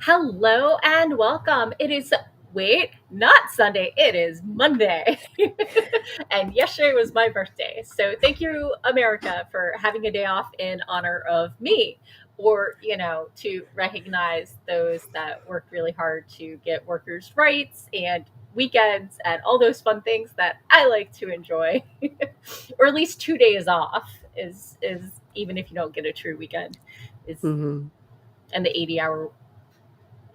Hello and welcome. Not Sunday, it is Monday. And yesterday was my birthday. So thank you, America, for having a day off in honor of me, or, to recognize those that work really hard to get workers' rights and weekends and all those fun things that I like to enjoy, or at least 2 days off is even if you don't get a true weekend, is Mhm. and the 80-hour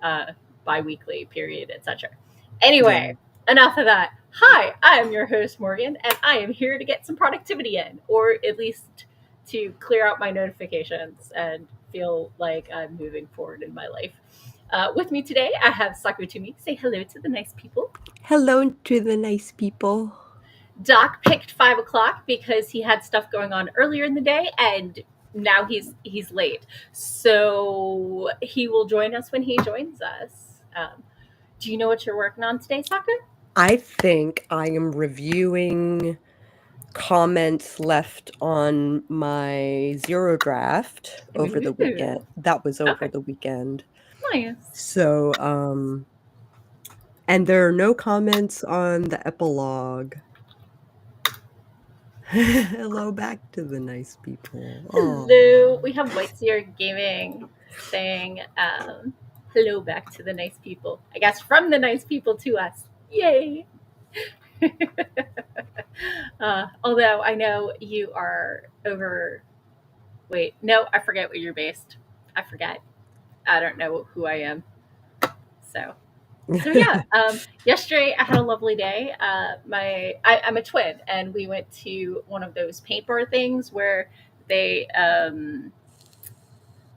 uh, bi-weekly period, etc. Yeah. Anyway, enough of that. Hi, I am your host, Morgan, and I am here to get some productivity in, or at least to clear out my notifications and feel like I'm moving forward in my life. With me today, I have Sako Tumi. Say hello to the nice people. Hello to the nice people. Doc picked 5 o'clock because he had stuff going on earlier in the day, and now he's late. So he will join us when he joins us. Do you know what you're working on today, Saka? I think I am reviewing comments left on my zero draft over the weekend. Ooh, That was over okay, the weekend. nice. So, and there are no comments on the epilogue. Hello back to the nice people. Hello, Oh. we have Voit here gaming, saying hello back to the nice people. I guess from the nice people to us. Yay! Although I know you are over. Wait, no, I forget where you're based. I forget. I don't know who I am. So yeah, yesterday I had a lovely day. I'm a twin, and we went to one of those paint bar things where they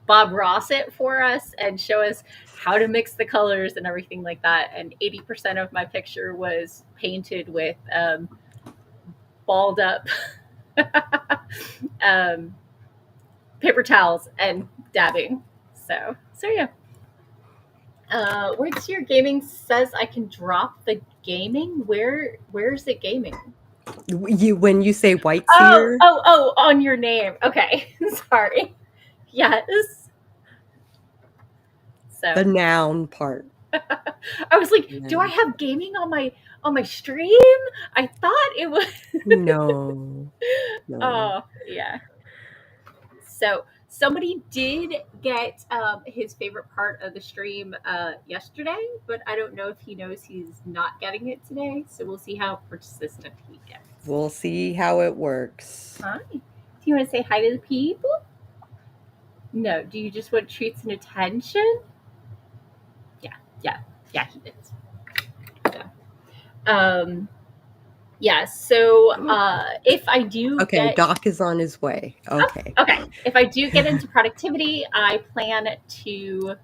Bob Ross it for us and show us how to mix the colors and everything like that. And 80% of my picture was painted with balled up um, paper towels and dabbing. So yeah. Where's your gaming says I can drop the gaming? Where's it gaming? When you say white Oh, seer, oh, oh, on your name. Okay. Sorry. Yes. the So noun part. I was like, do I Noun have part. gaming on my stream? I thought it was No. No. Oh, yeah. So somebody did get his favorite part of the stream yesterday, but I don't know if he knows he's not getting it today. So we'll see how persistent he gets. We'll see how it works. Hi. Do you want to say hi to the people? No. Do you just want treats and attention? Yeah, yeah, yeah. He did. So, um, yeah. So if I do Okay, get Doc is on his way. Okay. okay, if I do get into productivity, I plan to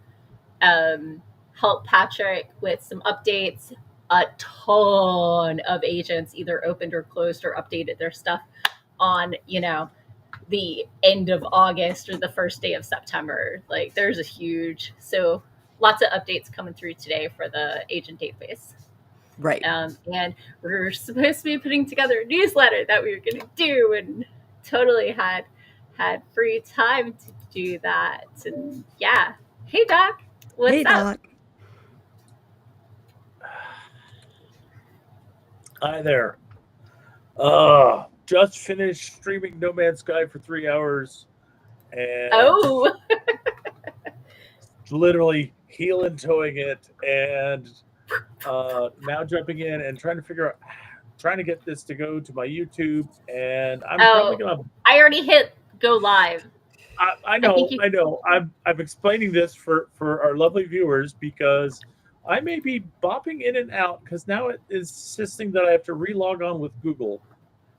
help Patrick with some updates. A ton of agents either opened or closed or updated their stuff on, the end of August or the first day of September. Like there's a huge, so lots of updates coming through today for the agent database. Right. And we're supposed to be putting together a newsletter that we were going to do, and totally had free time to do that. And yeah, hey Doc, what's Hey, up? Doc. Hi there. Just finished streaming No Man's Sky for 3 hours and Oh, literally heel and toeing it, and now jumping in and trying to get this to go to my YouTube, and I'm probably oh, gonna. I already hit go live. I I think know, you. I know. I'm explaining this for our lovely viewers because I may be bopping in and out because now it is insisting that I have to relog on with Google,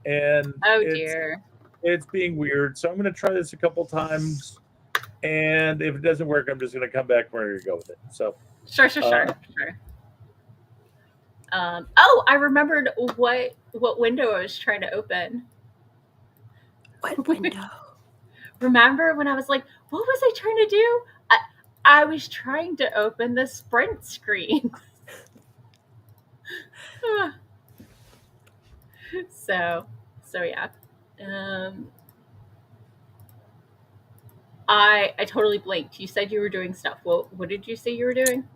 and Oh dear. it's being weird. So I'm going to try this a couple times, and if it doesn't work, I'm just going to come back where you go with it. So, Sure, sure, uh, sure, sure. Oh, I remembered what window I was trying to open. What window? Remember when I was like, what was I trying to do? I was trying to open the sprint screen. so so yeah. Um, I totally blinked. You said you were doing stuff. What did you say you were doing?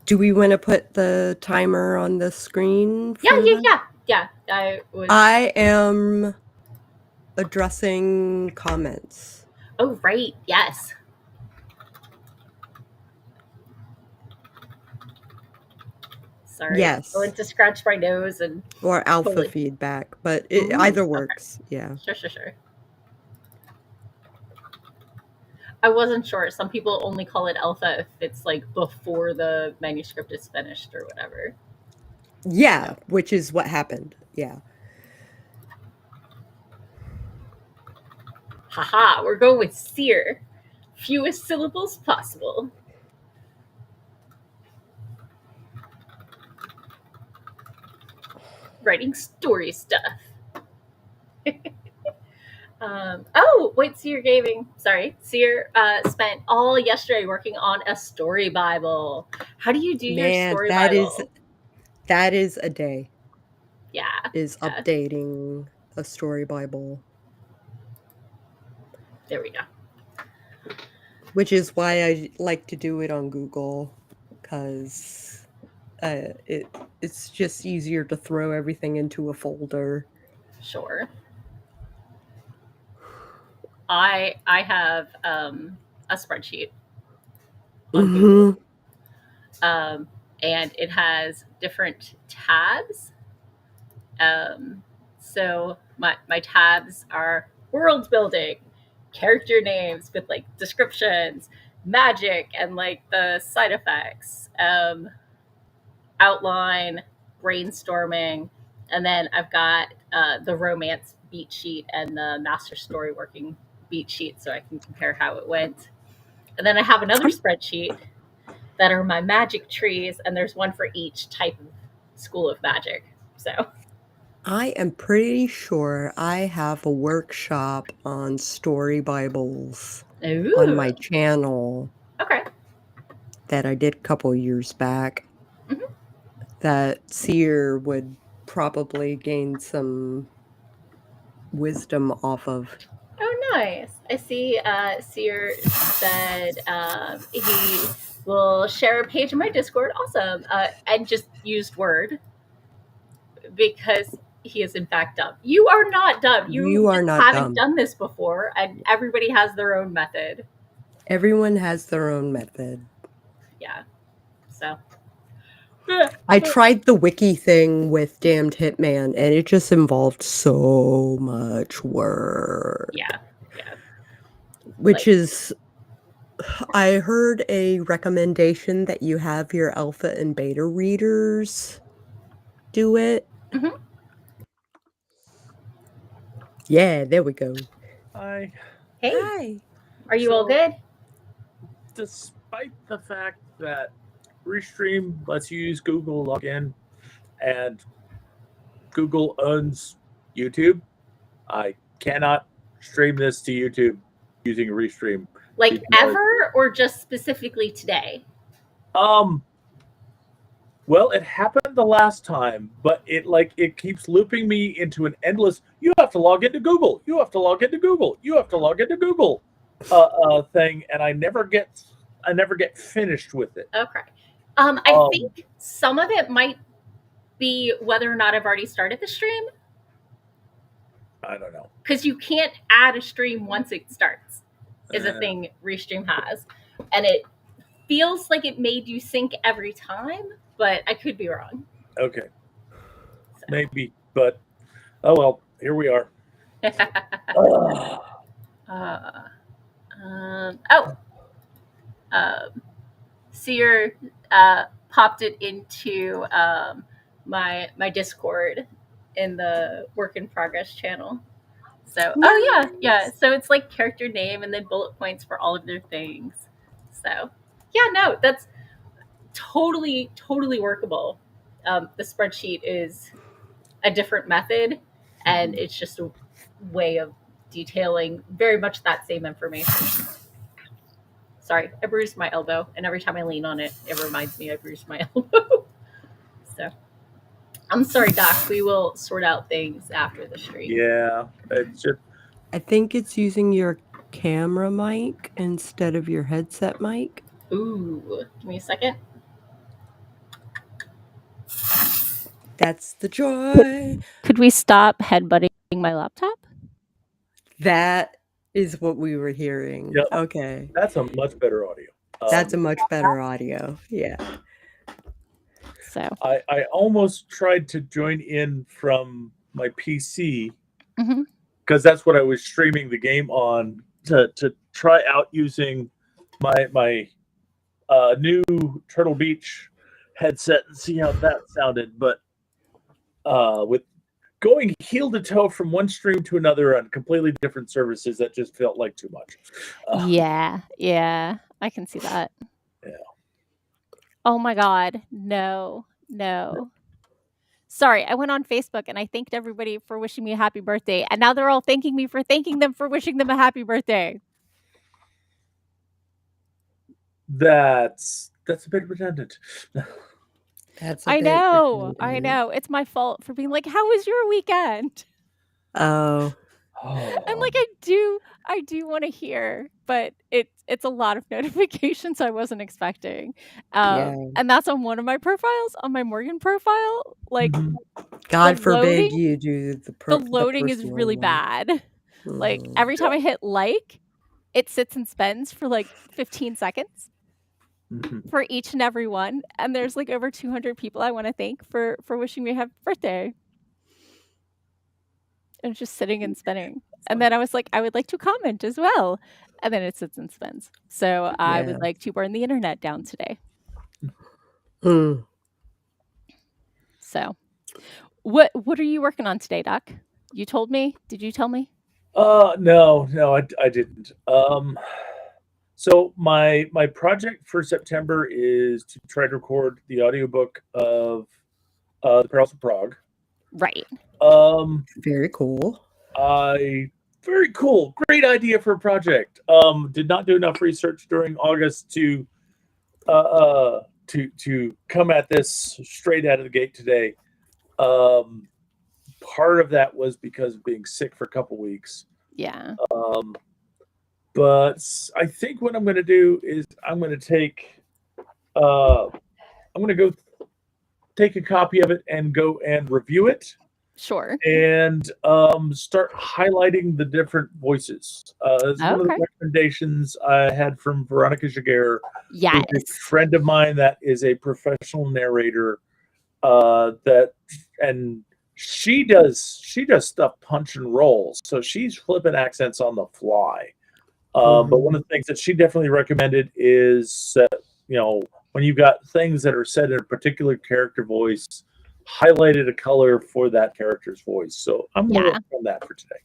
Do we want to put the timer on the screen for Yeah. I am addressing comments. Oh, right. Yes. Sorry. Yes. Going to scratch my nose and Or alpha totally. feedback, but Ooh, either okay. works. Yeah. Sure. I wasn't sure. Some people only call it alpha if it's like before the manuscript is finished or whatever. Yeah, which is what happened. Yeah. Haha, we're going with seer. Fewest syllables possible. Writing story stuff. Wait, Seer Gaming. Sorry. Seer spent all yesterday working on a story Bible. How do you do your story Bible? That is a day. Yeah. Is updating a story Bible. There we go. Which is why I like to do it on Google, because it's just easier to throw everything into a folder. Sure. I have a spreadsheet on Google, and it has different tabs. So my tabs are world building, character names with like descriptions, magic, and like the side effects, outline, brainstorming, and then I've got the romance beat sheet and the master story working beat sheet so I can compare how it went. And then I have another spreadsheet that are my magic trees, and there's one for each type of school of magic. So I am pretty sure I have a workshop on story Bibles on my channel. Okay. That I did a couple years back. Mm-hmm. That Seer would probably gain some wisdom off of. Oh, nice. I see Seer said he will share a page in my Discord. Awesome. And just used Word because he is in fact dumb. You are not dumb. You are not haven't done this before, and everybody has their own method. Everyone has their own method. Yeah. So I tried the wiki thing with Damned Hitman, and it just involved so much work. Yeah. Which is, I heard a recommendation that you have your alpha and beta readers do it. Mm-hmm. Yeah, there we go. Hi. Hey. Hi. Are you all good? Despite the fact that Restream lets you use Google login and Google owns YouTube, I cannot stream this to YouTube using Restream. Like ever, or just specifically today? Well, it happened the last time, but it keeps looping me into an endless. You have to log into Google. You have to log into Google. You have to log into Google thing, and I never get finished with it. Okay. I think some of it might be whether or not I've already started the stream. I don't know. Because you can't add a stream once it starts, is a thing Restream has. And it feels like it made you sync every time, but I could be wrong. Okay. So. Maybe, but oh well, here we are. Seer popped it into my Discord in the work in progress channel. So nice. yeah. So it's like character name and then bullet points for all of their things. So yeah, no, that's totally workable. The spreadsheet is a different method, and it's just a way of detailing very much that same information. Sorry, I bruised my elbow, and every time I lean on it, it reminds me I bruised my elbow. So I'm sorry, Doc. We will sort out things after the stream. Yeah, it's just. I think it's using your camera mic instead of your headset mic. Ooh, give me a second. That's the joy. Could we stop headbutting my laptop? That is what we were hearing. Yep. Okay. That's a much better audio. That's a much better audio. Yeah. So I almost tried to join in from my PC Mhm. because that's what I was streaming the game on to try out using my new Turtle Beach headset and see how that sounded. But with going heel to toe from one stream to another on completely different services, that just felt like too much. yeah, I can see that. Yeah. Oh my God, no. Sorry, I went on Facebook and I thanked everybody for wishing me a happy birthday, and now they're all thanking me for thanking them for wishing them a happy birthday. That's a bit redundant. That's a I bit know. redundant. It's my fault for being like, "How was your weekend?" Oh, And like I do want to hear, but it's a lot of notifications I wasn't expecting. yeah. And that's on one of my profiles, on my Morgan profile. Like Mhm. God the forbid loading- you do the the loading is personal really one. bad. Like Mhm. every time I hit like, it sits and spends for like 15 seconds Mhm. for each and every one. And there's like over 200 people I want to thank for wishing me a happy birthday. And it's just sitting and spinning. And then I was like, I would like to comment as well. And then it sits and spins. So I Yeah. would like to burn the internet down today. Mm. So what are you working on today, Doc? You told me? Did you tell me? No, I didn't. So my project for September is to try to record the audiobook of The Perils of Prague. Right. Very cool. Very cool. Great idea for a project. Did not do enough research during August to come at this straight out of the gate today. Part of that was because of being sick for a couple weeks. Yeah. But I think what I'm going to do is I'm going to go take a copy of it and go and review it. Sure. And start highlighting the different voices. This is one of the recommendations I had from Veronica Jaguar, Yes. who's a friend of mine that is a professional narrator. And she does stuff punch and roll, so she's flipping accents on the fly. But one of the things that she definitely recommended is that when you've got things that are said in a particular character voice, highlighted a color for that character's voice. So I'm going to work on that for today.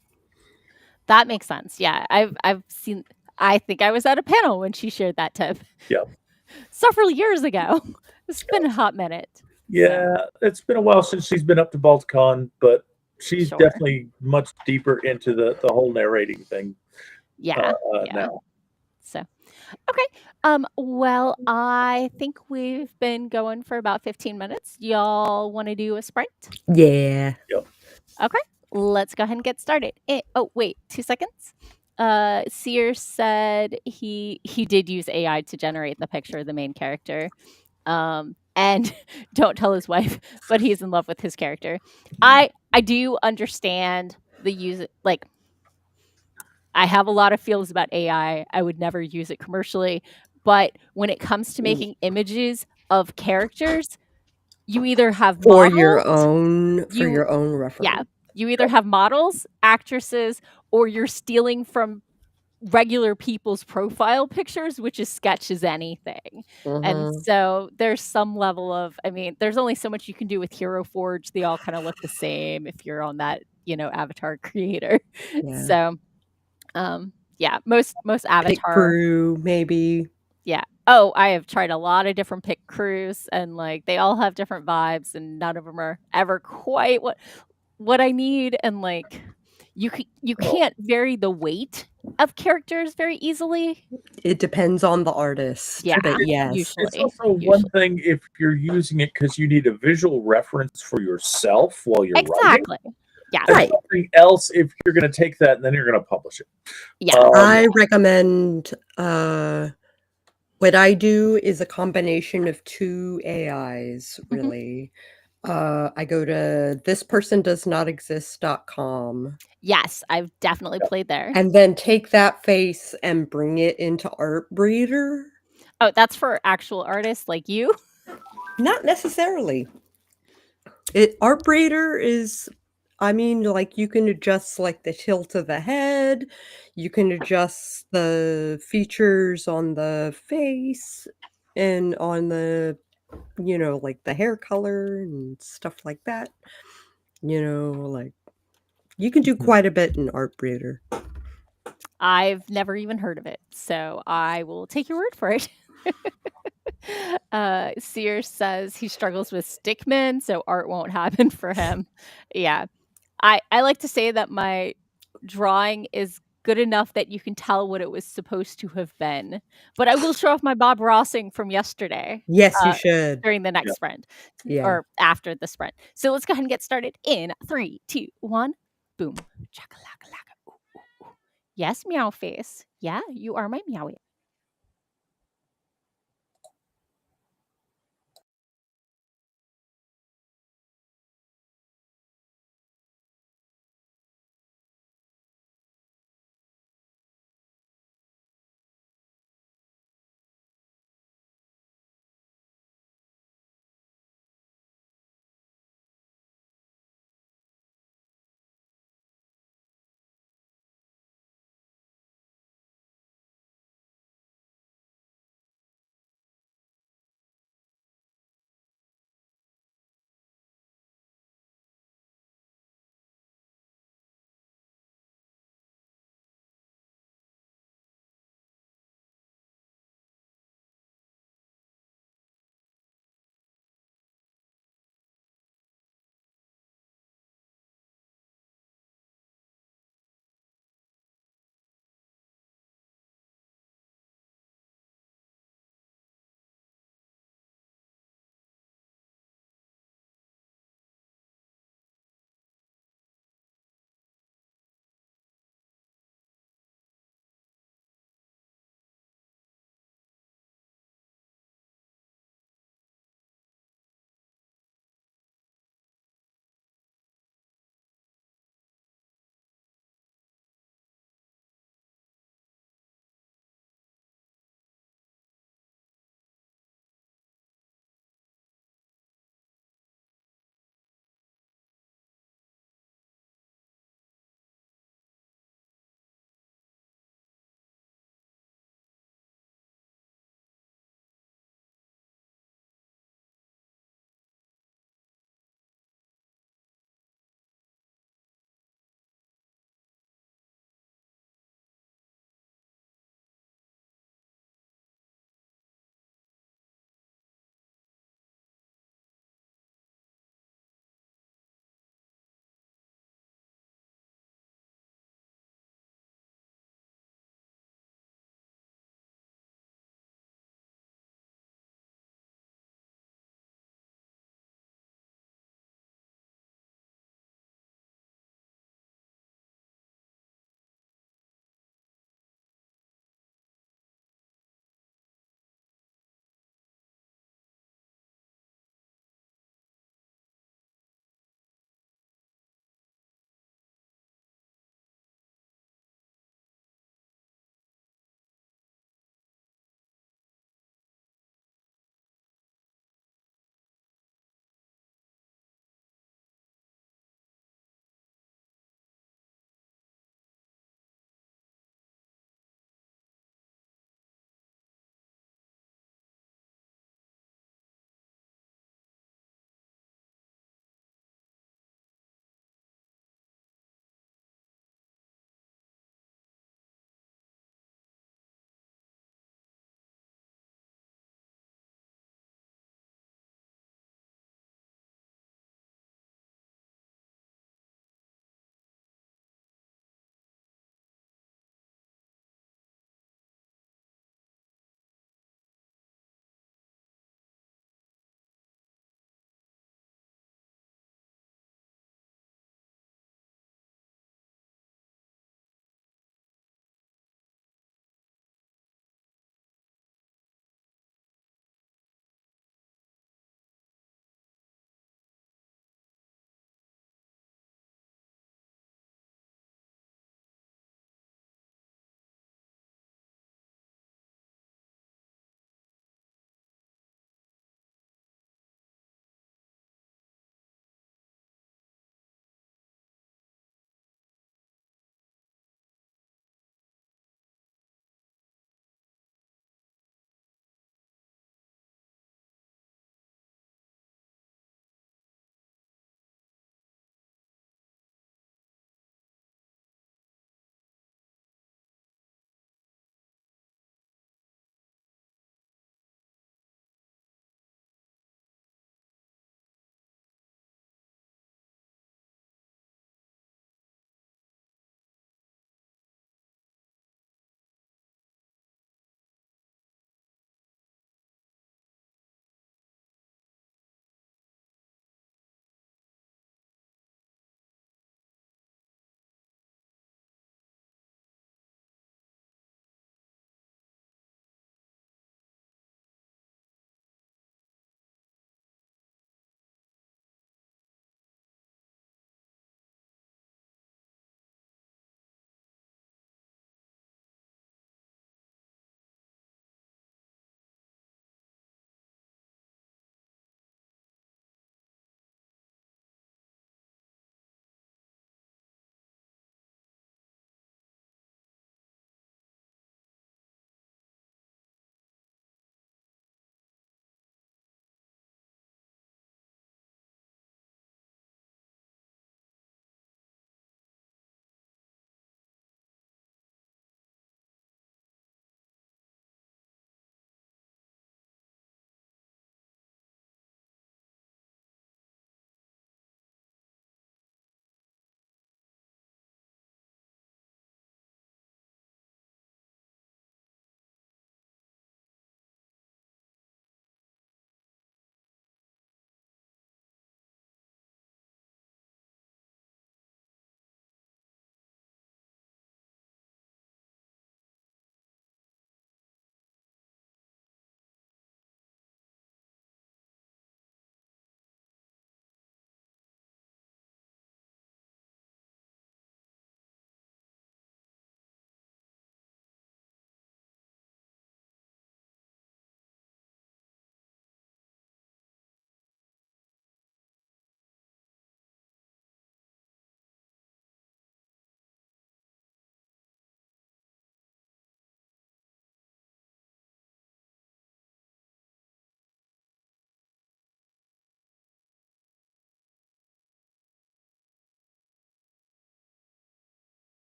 That makes sense. Yeah, I've seen. I think I was at a panel when she shared that tip. Yeah, several years ago. It's been a hot minute. Yeah, it's been a while since she's been up to Balticon, but she's definitely much deeper into the whole narrating thing. Yeah. Now. So, okay. Well, I think we've been going for about 15 minutes. Y'all want to do a sprint? Yeah. Yep. Okay. Let's go ahead and get started. Oh, wait, 2 seconds. Sear said he did use AI to generate the picture of the main character. And don't tell his wife, but he's in love with his character. I do understand the use, like, I have a lot of feels about AI. I would never use it commercially. But when it comes to making images of characters, you either have for models, your own reference. Yeah. You either have models, actresses, or you're stealing from regular people's profile pictures, which is sketch as anything. And so there's some level of, I mean, there's only so much you can do with Hero Forge. They all kind of look the same if you're on that, avatar creator. Yeah. So yeah, most avatar Pick crew, maybe. Yeah. Oh, I have tried a lot of different pick crews, and like they all have different vibes, and none of them are ever quite what I need. And like you can't vary the weight of characters very easily. It depends on the artist. Yeah, but yes. usually. It's also one thing if you're using it because you need a visual reference for yourself while you're writing. Yeah. and Right. something else if you're going to take that and then you're going to publish it. Yeah. I recommend what I do is a combination of 2 AIs, Mhm. really. I go to thispersondoesnotexist.com Yes, I've definitely Yep. played there. and then take that face and bring it into Artbreeder. Oh, that's for actual artists like you? Not necessarily. Artbreeder is, I mean, like, you can adjust, like, the tilt of the head, you can adjust the features on the face and on the, like, the hair color and stuff like that. Like, you can do quite a bit in Artbreeder. I've never even heard of it, so I will take your word for it. Sears says he struggles with stickmen, so art won't happen for him. Yeah. I like to say that my drawing is good enough that you can tell what it was supposed to have been. But I will show off my Bob Rossing from yesterday Yes, you should. during the Yeah. next sprint Yeah. or after the sprint. So let's go ahead and get started in 3, 2, 1. Boom. Chakalaka-laka. Ooh, ooh, ooh. Yes, meow face. Yeah, you are my meowie.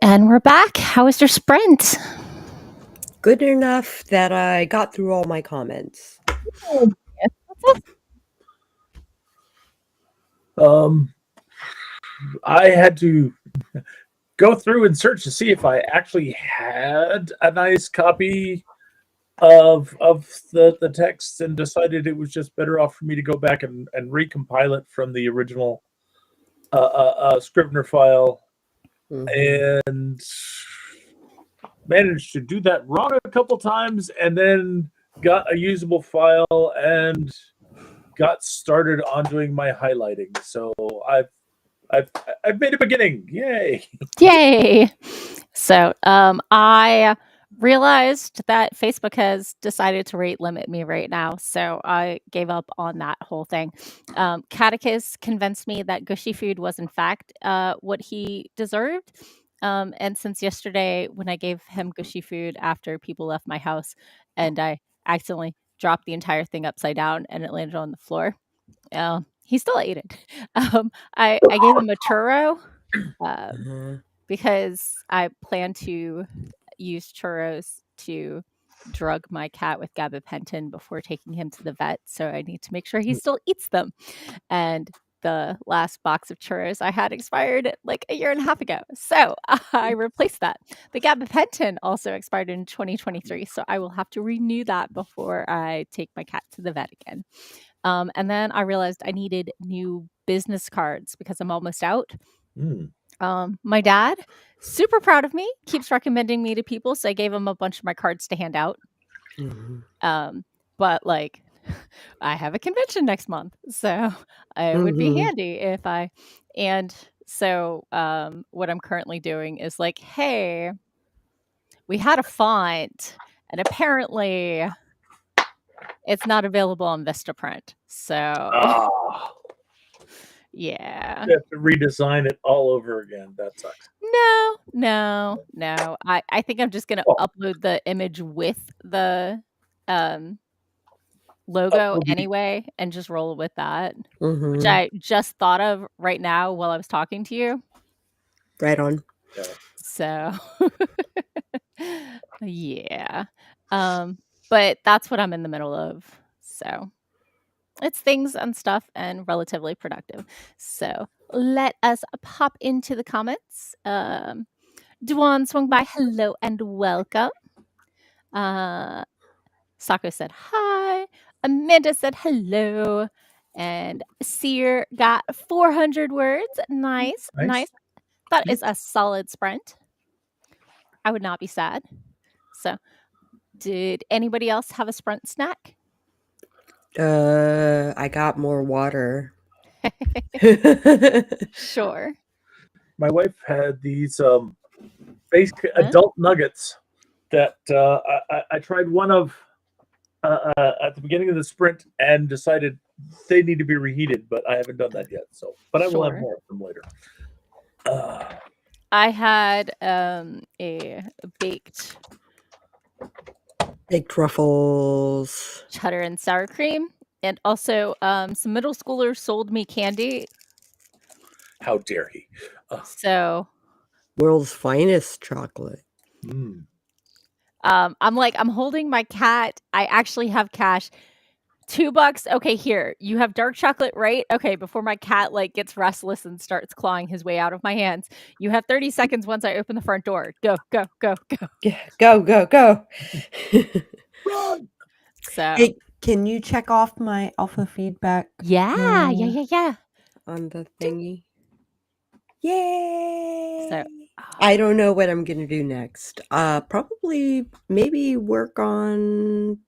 And we're back. How was your sprint? Good enough that I got through all my comments. I had to go through and search to see if I actually had a nice copy of the text, and decided it was just better off for me to go back and recompile it from the original Scrivener file, and managed to do that wrong a couple times, and then got a usable file and got started on doing my highlighting. So I've made a beginning. Yay! Yay! So I realized that Facebook has decided to rate limit me right now, so I gave up on that whole thing. Catechus convinced me that gushy food was in fact what he deserved. And since yesterday, when I gave him gushy food after people left my house, and I accidentally dropped the entire thing upside down and it landed on the floor, he still ate it. I gave him a churro. Because I plan to use churros to drug my cat with gabapentin before taking him to the vet. So I need to make sure he still eats them. And the last box of churros I had expired like a year and a half ago. So I replaced that. The gabapentin also expired in 2023. So I will have to renew that before I take my cat to the vet again. And then I realized I needed new business cards because I'm almost out. My dad, super proud of me, keeps recommending me to people, so I gave him a bunch of my cards to hand out. But like, I have a convention next month, so it would be handy if I. And so, what I'm currently doing is like, hey, we had a font, and apparently, it's not available on Vistaprint. So. Yeah. You have to redesign it all over again. That sucks. No. I think I'm just gonna upload the image with the logo anyway and just roll with that. Which I just thought of right now while I was talking to you. Right on. So yeah. But that's what I'm in the middle of. So it's things and stuff and relatively productive. So let us pop into the comments. Duan swung by. Hello and welcome. Sako said hi. Amanda said hello. And Seer got 400 words. Nice. That is a solid sprint. I would not be sad. So, did anybody else have a sprint snack? I got more water. Sure. My wife had these basic adult nuggets that I tried one of at the beginning of the sprint and decided they need to be reheated, but I haven't done that yet. So, but I will have more of them later. I had a baked Ruffles, cheddar and sour cream, and also some middle schoolers sold me candy. How dare he? So, world's finest chocolate. I'm holding my cat. I actually have cash. $2. Okay, here. You have dark chocolate, right? Okay, before my cat like gets restless and starts clawing his way out of my hands. You have 30 seconds once I open the front door. Go. Yeah, go. Run! So hey, can you check off my alpha feedback? Yeah. On the thingy. Yay! So I don't know what I'm gonna do next. Probably maybe work on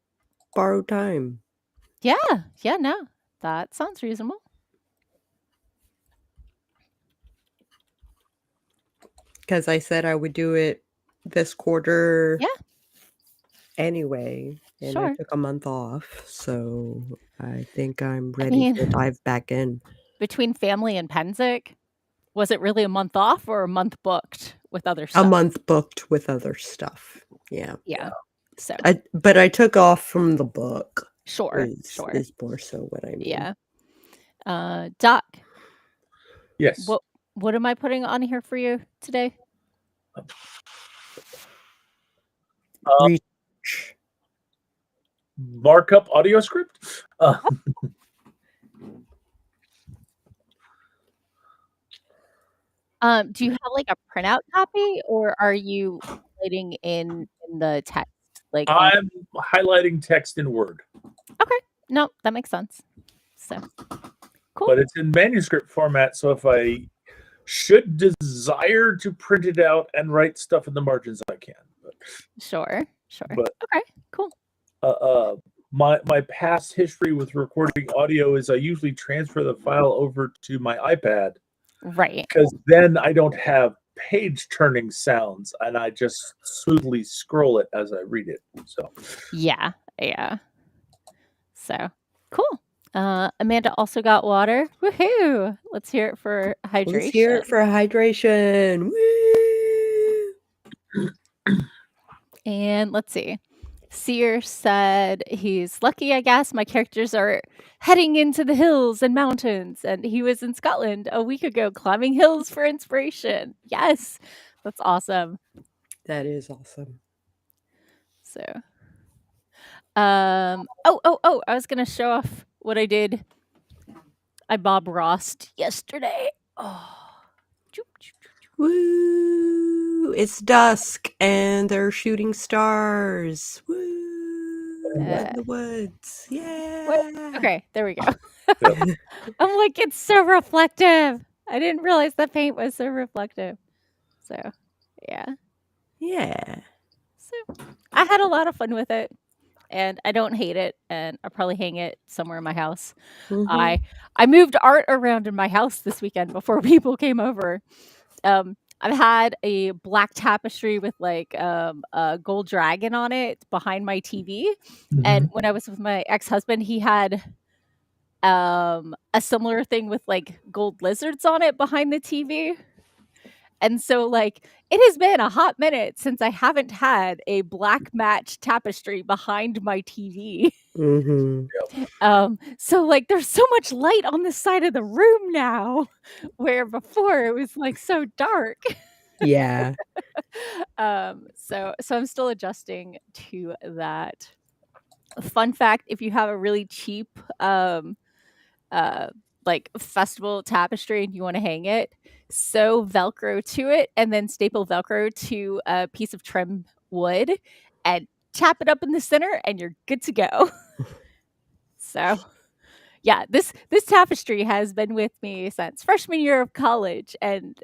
borrowed time. Yeah, no. That sounds reasonable. Because I said I would do it this quarter. Yeah. Anyway, and I took a month off, so I think I'm ready to dive back in. Between family and Penzic, was it really a month off or a month booked with other stuff? A month booked with other stuff. Yeah. So, but I took off from the book. Sure. Is more so what I mean. Yeah. Doc. Yes. What am I putting on here for you today? Reach. Markup audio script. Do you have like a printout copy, or are you highlighting in the text? Like on... I'm highlighting text in Word. Okay, no, that makes sense. So cool. But it's in manuscript format, so if I should desire to print it out and write stuff in the margins, I can. Sure. But Okay, cool. My past history with recording audio is I usually transfer the file over to my iPad. Right. Because then I don't have page turning sounds and I just smoothly scroll it as I read it. So yeah. So cool. Amanda also got water. Woohoo! Let's hear it for hydration. Let's hear it for hydration. Woo! And let's see. Sear said he's lucky, I guess. My characters are heading into the hills and mountains, and he was in Scotland a week ago climbing hills for inspiration. Yes, that's awesome. That is awesome. So, I was gonna show off what I did. I Bob Rossed yesterday. Oh, woo! It's dusk and they're shooting stars. Woo! In the woods. Yeah. Okay, there we go. I'm like, it's so reflective. I didn't realize the paint was so reflective. So, yeah. So, I had a lot of fun with it, and I don't hate it, and I'll probably hang it somewhere in my house. Mm-hmm. I moved art around in my house this weekend before people came over. I've had a black tapestry with like a gold dragon on it behind my TV. And when I was with my ex-husband, he had a similar thing with like gold lizards on it behind the TV. And so like it has been a hot minute since I haven't had a black match tapestry behind my TV. Mm-hmm. So like there's so much light on this side of the room now, where before it was like so dark. Yeah. So I'm still adjusting to that. Fun fact, if you have a really cheap like festival tapestry and you want to hang it, sew Velcro to it and then staple Velcro to a piece of trim wood and tap it up in the center and you're good to go. So yeah, this tapestry has been with me since freshman year of college, and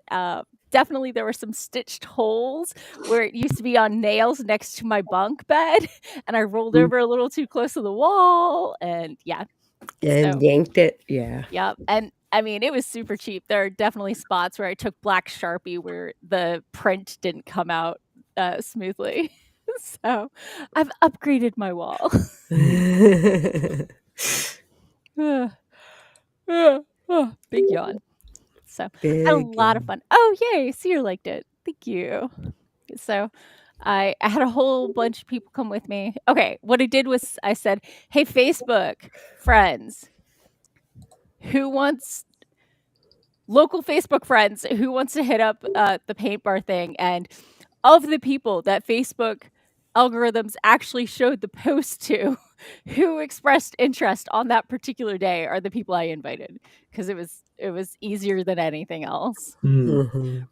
definitely there were some stitched holes where it used to be on nails next to my bunk bed, and I rolled over a little too close to the wall, and yeah. And yanked it, yeah. Yep, and I mean, it was super cheap. There are definitely spots where I took black Sharpie where the print didn't come out smoothly. So I've upgraded my wall. Big yawn. So I had a lot of fun. Oh yay, Seer liked it. Thank you. So I had a whole bunch of people come with me. Okay, what I did was I said, hey, Facebook friends, local Facebook friends who wants to hit up the paint bar thing? And of the people that Facebook algorithms actually showed the post to, who expressed interest on that particular day are the people I invited, because it was easier than anything else.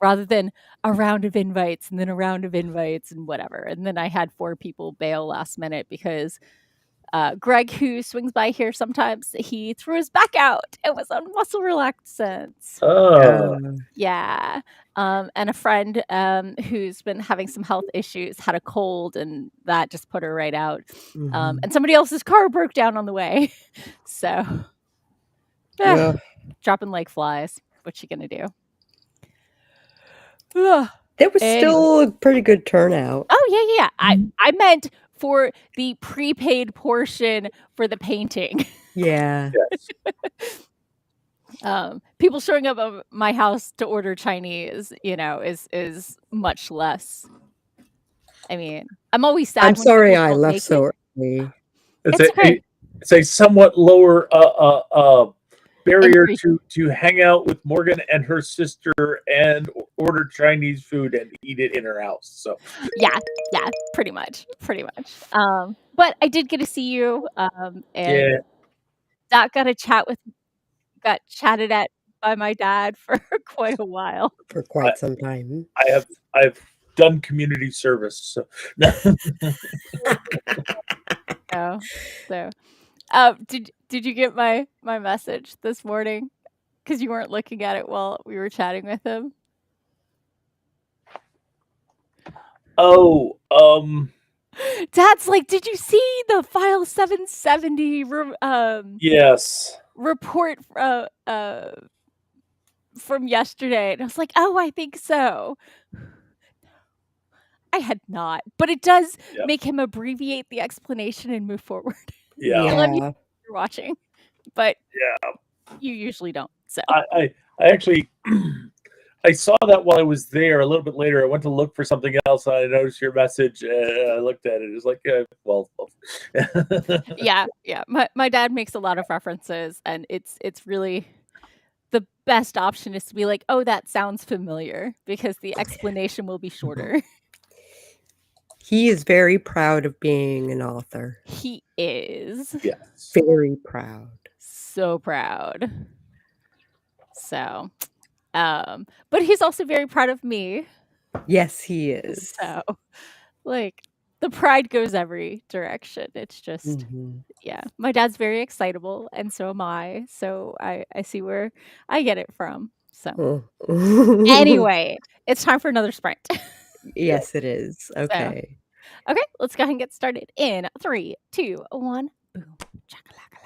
Rather than a round of invites and then a round of invites and whatever. And then I had 4 people bail last minute because Greg, who swings by here sometimes, he threw his back out. It was on muscle relaxants. Yeah. And a friend who's been having some health issues had a cold, and that just put her right out. And somebody else's car broke down on the way. So dropping like flies. What's she gonna do? That was still a pretty good turnout. Oh yeah. I meant for the prepaid portion for the painting. Yeah. People showing up at my house to order Chinese, is much less. I mean, I'm always sad. I'm sorry I left so early. It's a somewhat lower barrier Increase. to hang out with Morgan and her sister and order Chinese food and eat it in her house. So Yeah, pretty much. But I did get to see you, and yeah, Doc got chatted at by my dad for quite a while. For I, quite some time. I've done community service. So So, did you get my message this morning? Because you weren't looking at it while we were chatting with him. oh, Dad's like, did you see the file 770 yes. report from yesterday? And I was like, oh, I think so. I had not, but it does Yep. make him abbreviate the explanation and move forward. Yeah. I love you Yeah. for watching, but Yeah. you usually don't. So I actually I saw that while I was there. A little bit later, I went to look for something else. And I noticed your message, and I looked at it. It was like, well, yeah. My dad makes a lot of references, and it's really the best option is to be like, oh, that sounds familiar, because the explanation will be shorter. He is very proud of being an author. He is yes. Very proud. so proud. So, but he's also very proud of me. Yes, he is. So, like, the pride goes every direction. It's just, Mhm. yeah. My dad's very excitable, and so am I. So I see where I get it from. So Oh. anyway, it's time for another sprint. Yes, it is. So, Okay. okay, let's go ahead and get started in 3, 2, 1. Boom. Chakalaka.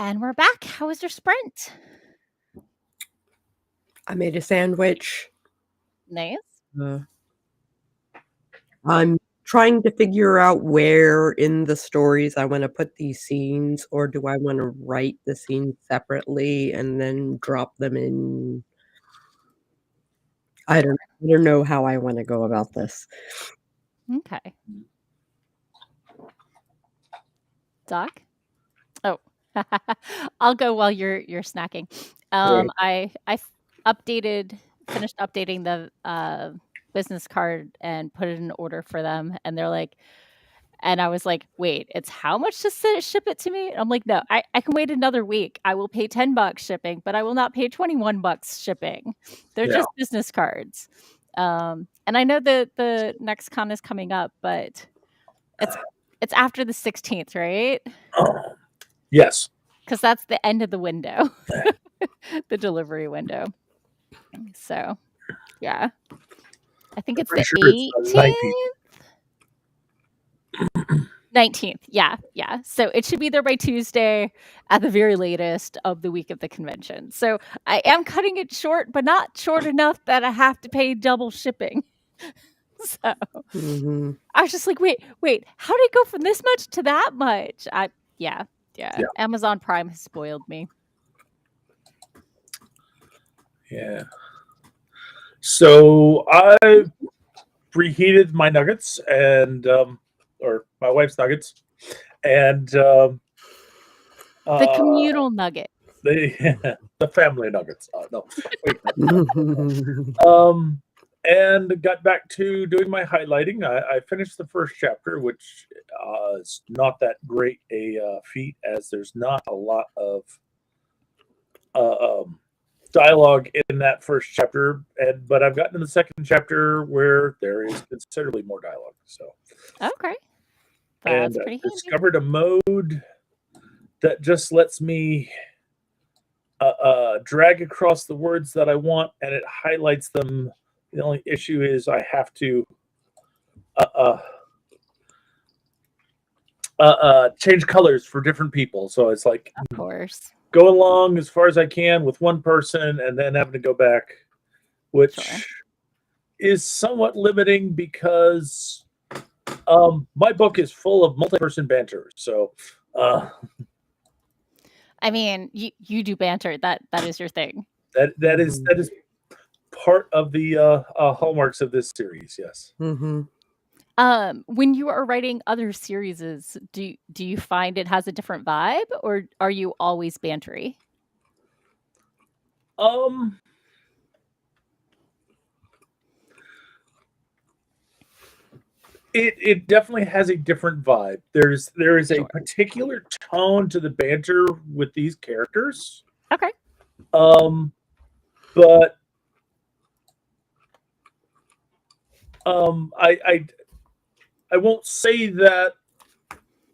And we're back. How was your sprint? I made a sandwich. Nice. I'm trying to figure out where in the stories I want to put these scenes, or do I want to write the scenes separately and then drop them in? I don't know how I want to go about this. Okay. Doc? Oh, I'll go while you're snacking. I finished updating the business card and put it in order for them, and they're like, and I was like, wait, it's how much to ship it to me? And I'm like, no, I can wait another week. I will pay $10 shipping, but I will not pay $21 shipping. They're just business cards. And I know that the next con is coming up, but it's after the 16th, right? Yes. Because that's the end of the window, the delivery window. So, yeah. I think it's the 18th. 19th. Yeah. So it should be there by Tuesday at the very latest of the week of the convention. So I am cutting it short, but not short enough that I have to pay double shipping. So I was just like, wait, how did it go from this much to that much? Yeah. Amazon Prime has spoiled me. Yeah. So I reheated my nuggets and or my wife's nuggets, and the communal nugget. The family nuggets. No, wait. And got back to doing my highlighting. I finished the first chapter, which is not that great a feat, as there's not a lot of dialogue in that first chapter, but I've gotten to the second chapter where there is considerably more dialogue. So okay, that's and pretty discovered a mode that just lets me drag across the words that I want, and it highlights them. The only issue is I have to change colors for different people. So it's like, of course, go along as far as I can with one person and then having to go back, which is somewhat limiting because my book is full of multi-person banter. So I mean, you do banter. That is your thing. That is part of the hallmarks of this series. Yes. When you are writing other series, do you find it has a different vibe, or are you always bantery? It definitely has a different vibe. There is a particular tone to the banter with these characters. Okay. But I won't say that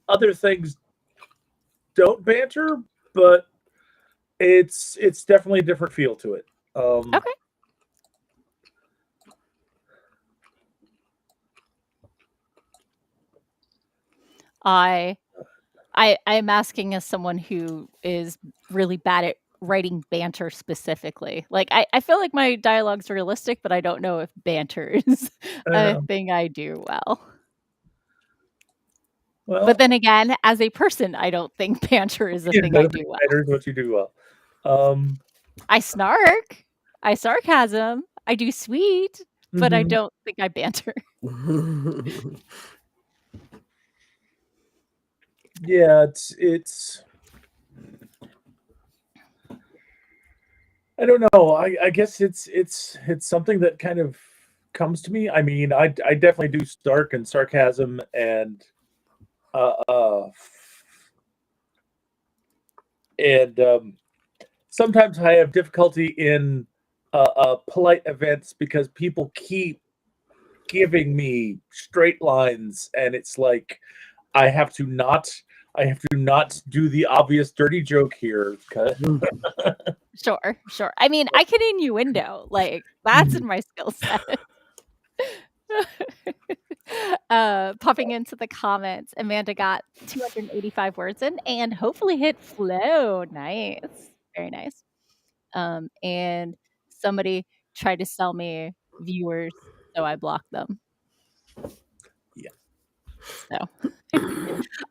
other things don't banter, but it's definitely a different feel to it. Okay. I'm asking as someone who is really bad at writing banter specifically. Like I feel like my dialogue's realistic, but I don't know if banter is a thing I do well. But then again, as a person, I don't think banter is a thing I do well. Banter is what you do well. I snark. I sarcasm. I do sweet, but I don't think I banter. Yeah, it's I don't know. I guess it's something that kind of comes to me. I mean, I definitely do snark and sarcasm and sometimes I have difficulty in polite events because people keep giving me straight lines, and it's like I have to not do the obvious dirty joke here. Sure. I mean, I can innuendo. Like, that's in my skill set. popping into the comments. Amanda got 285 words in and hopefully hit flow. Nice. Very nice. And somebody tried to sell me viewers, so I blocked them. Yeah. So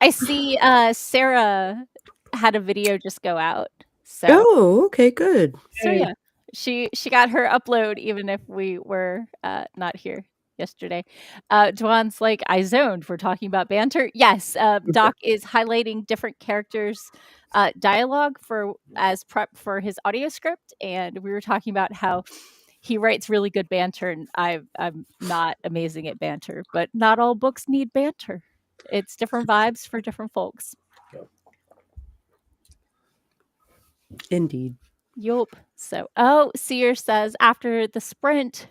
I see Sarah had a video just go out. So Oh, okay, good. yeah, she got her upload even if we were not here yesterday. Juan's like, I zoned. We're talking about banter. Yes, Doc is highlighting different characters' dialogue as prep for his audio script, and we were talking about how he writes really good banter, and I'm not amazing at banter, but not all books need banter. It's different vibes for different folks. Indeed. Yup. So, Sear says after the sprint,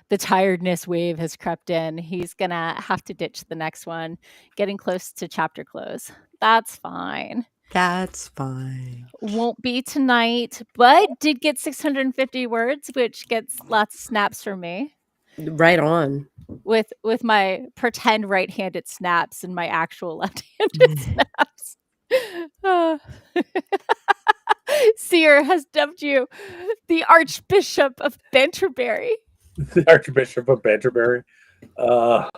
the tiredness wave has crept in. He's gonna have to ditch the next one, getting close to chapter close. That's fine. That's fine. Won't be tonight, but did get 650 words, which gets lots of snaps from me. Right on. With my pretend right-handed snaps and my actual left-handed snaps. Sear has dubbed you the Archbishop of Banterbury. The Archbishop of Banterbury. That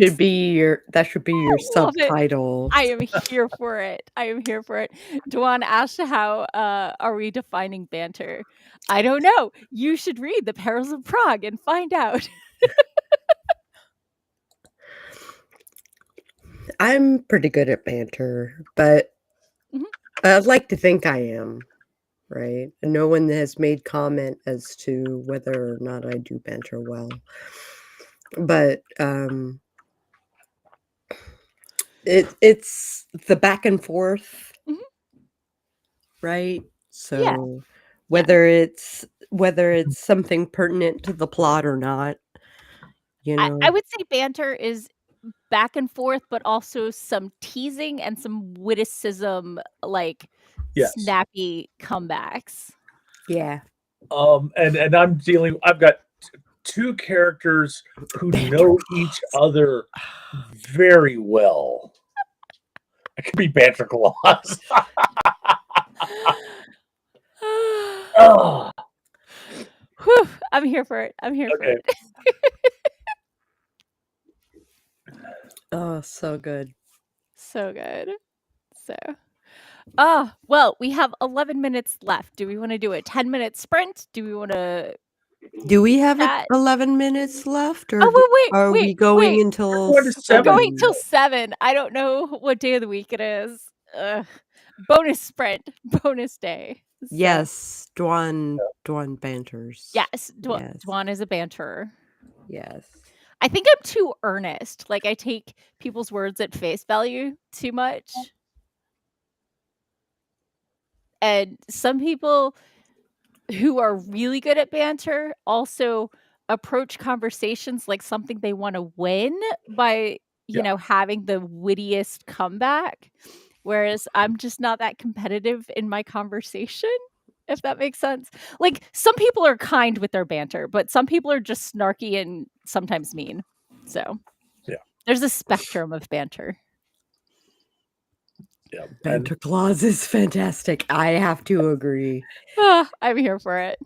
should be your subtitle. I am here for it. Dwan asked how are we defining banter? I don't know. You should read The Perils of Prague and find out. I'm pretty good at banter, but I'd like to think I am, right? And no one has made comment as to whether or not I do banter well. But it's the back and forth, right? So whether it's something pertinent to the plot or not, you know. I would say banter is back and forth, but also some teasing and some witticism, like snappy comebacks. Yeah. And I've got two characters who know each other very well. It could be banter claws. Oh. Whew, I'm here for it. For it. Oh, so good. So good. Well, we have 11 minutes left. Do we want to do a 10-minute sprint? Do we have 11 minutes left? Or are we going until 7? We're going till 7. I don't know what day of the week it is. Bonus sprint. Bonus day. So. Yes. Dwan banters. Yes. Dwan is a banterer. Yes. I think I'm too earnest. Like, I take people's words at face value too much. And some people who are really good at banter also approach conversations like something they want to win by, you know, having the wittiest comeback. Whereas I'm just not that competitive in my conversation, if that makes sense. Like, some people are kind with their banter, but some people are just snarky and sometimes mean. So there's a spectrum of banter. Yeah, Banter clause is fantastic. I have to agree. I'm here for it.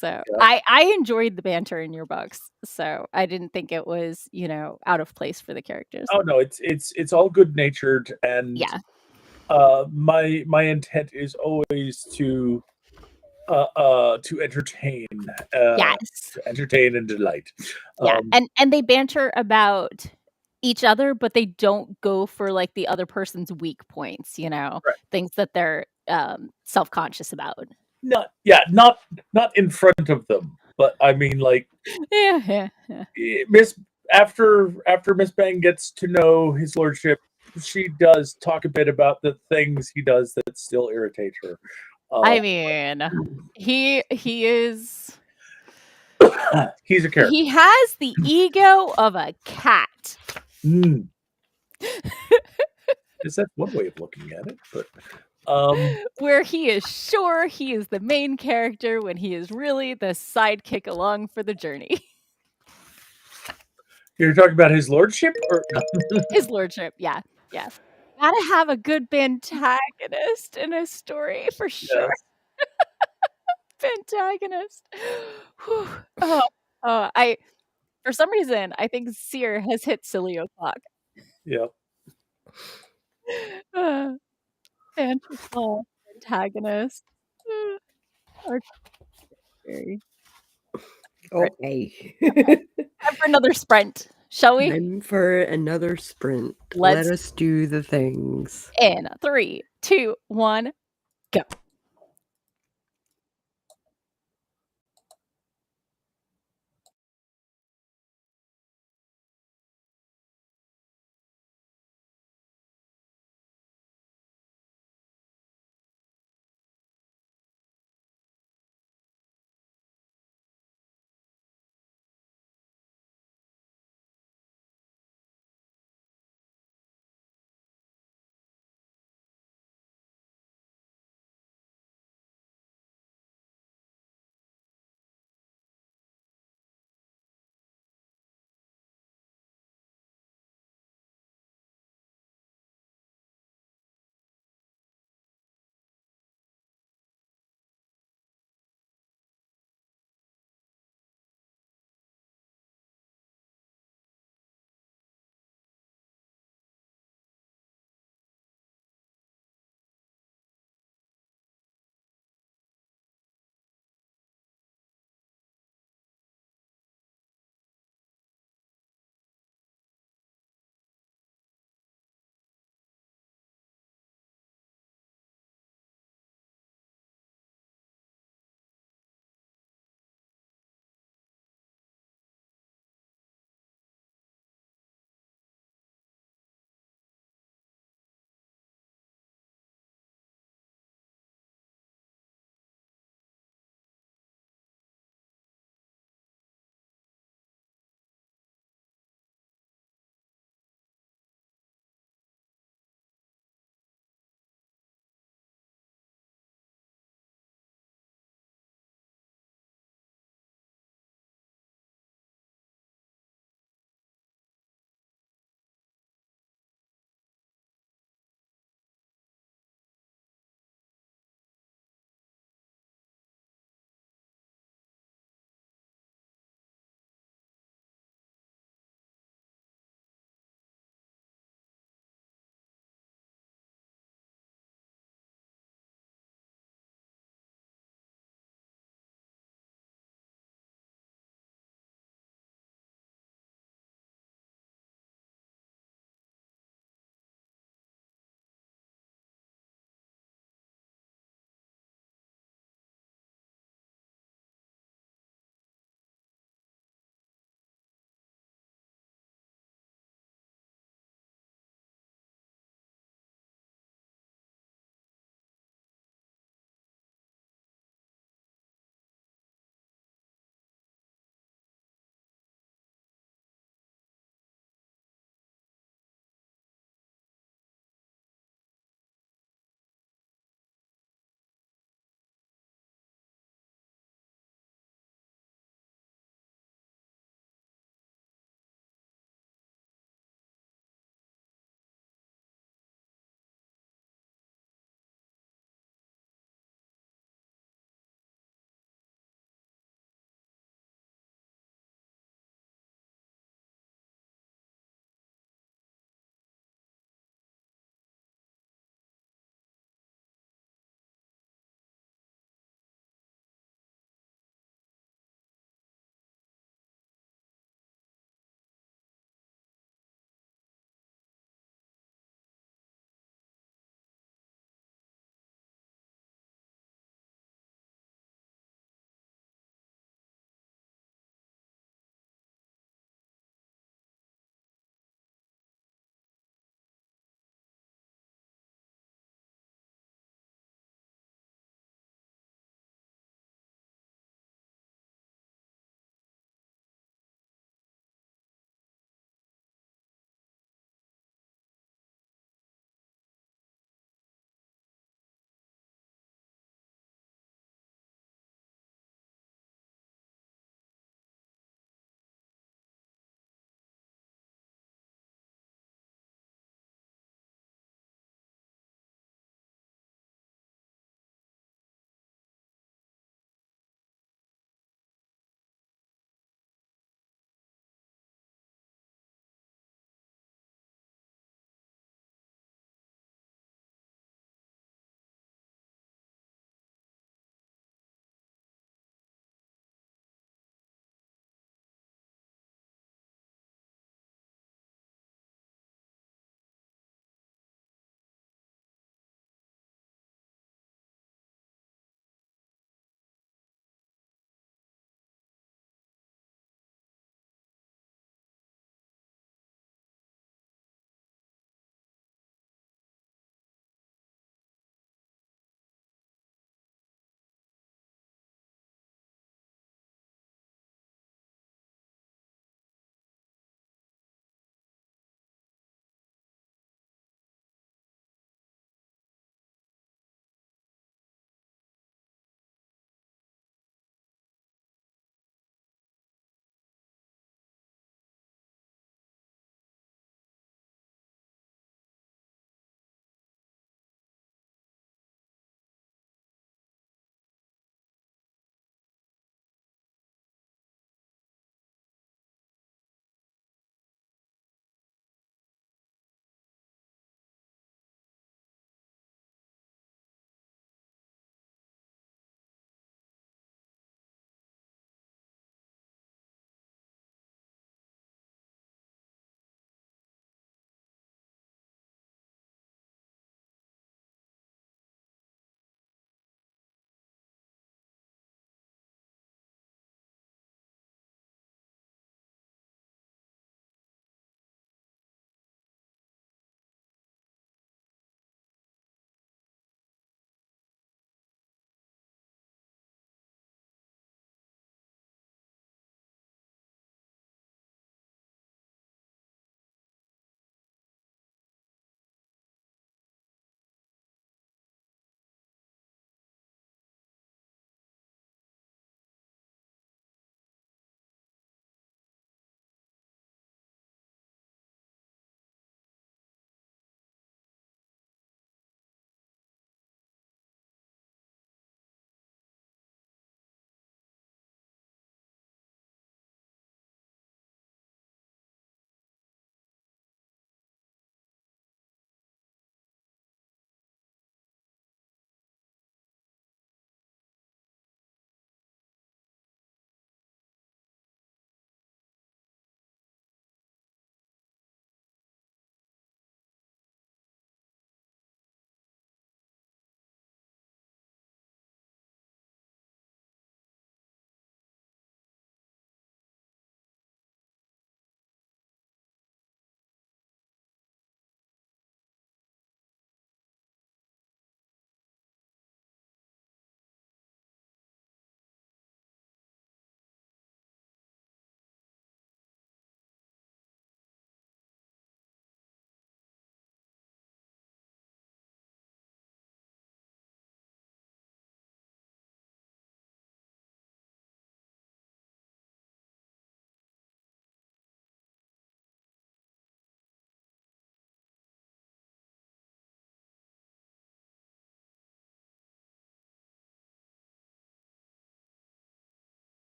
So I enjoyed the banter in your books. So I didn't think it was, you know, out of place for the characters. Oh no, it's all good natured, and my intent is always to entertain. To entertain and delight. And they banter about each other, but they don't go for like the other person's weak points, you know, things that they're self-conscious about. Not in front of them, but I mean, like, after Miss Bang gets to know his lordship, she does talk a bit about the things he does that still irritate her. I mean, he is. He's a character. He has the ego of a cat. Is that one way of looking at it? But where he is sure he is the main character when he is really the sidekick along for the journey. You're talking about his lordship, or His lordship, yeah. Gotta have a good antagonist in a story for sure. yes. Antagonist. Whew. I for some reason I think Seer has hit silly o'clock. Yeah. Fantasy antagonist. Our very Okay. time for another sprint, shall we? Time for another sprint. Let's Let us do the things. in 3, 2, 1, go.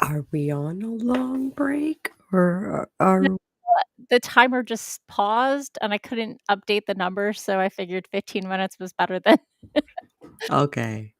Are we on a long break or are The timer just paused, and I couldn't update the numbers, so I figured 15 minutes was better than okay.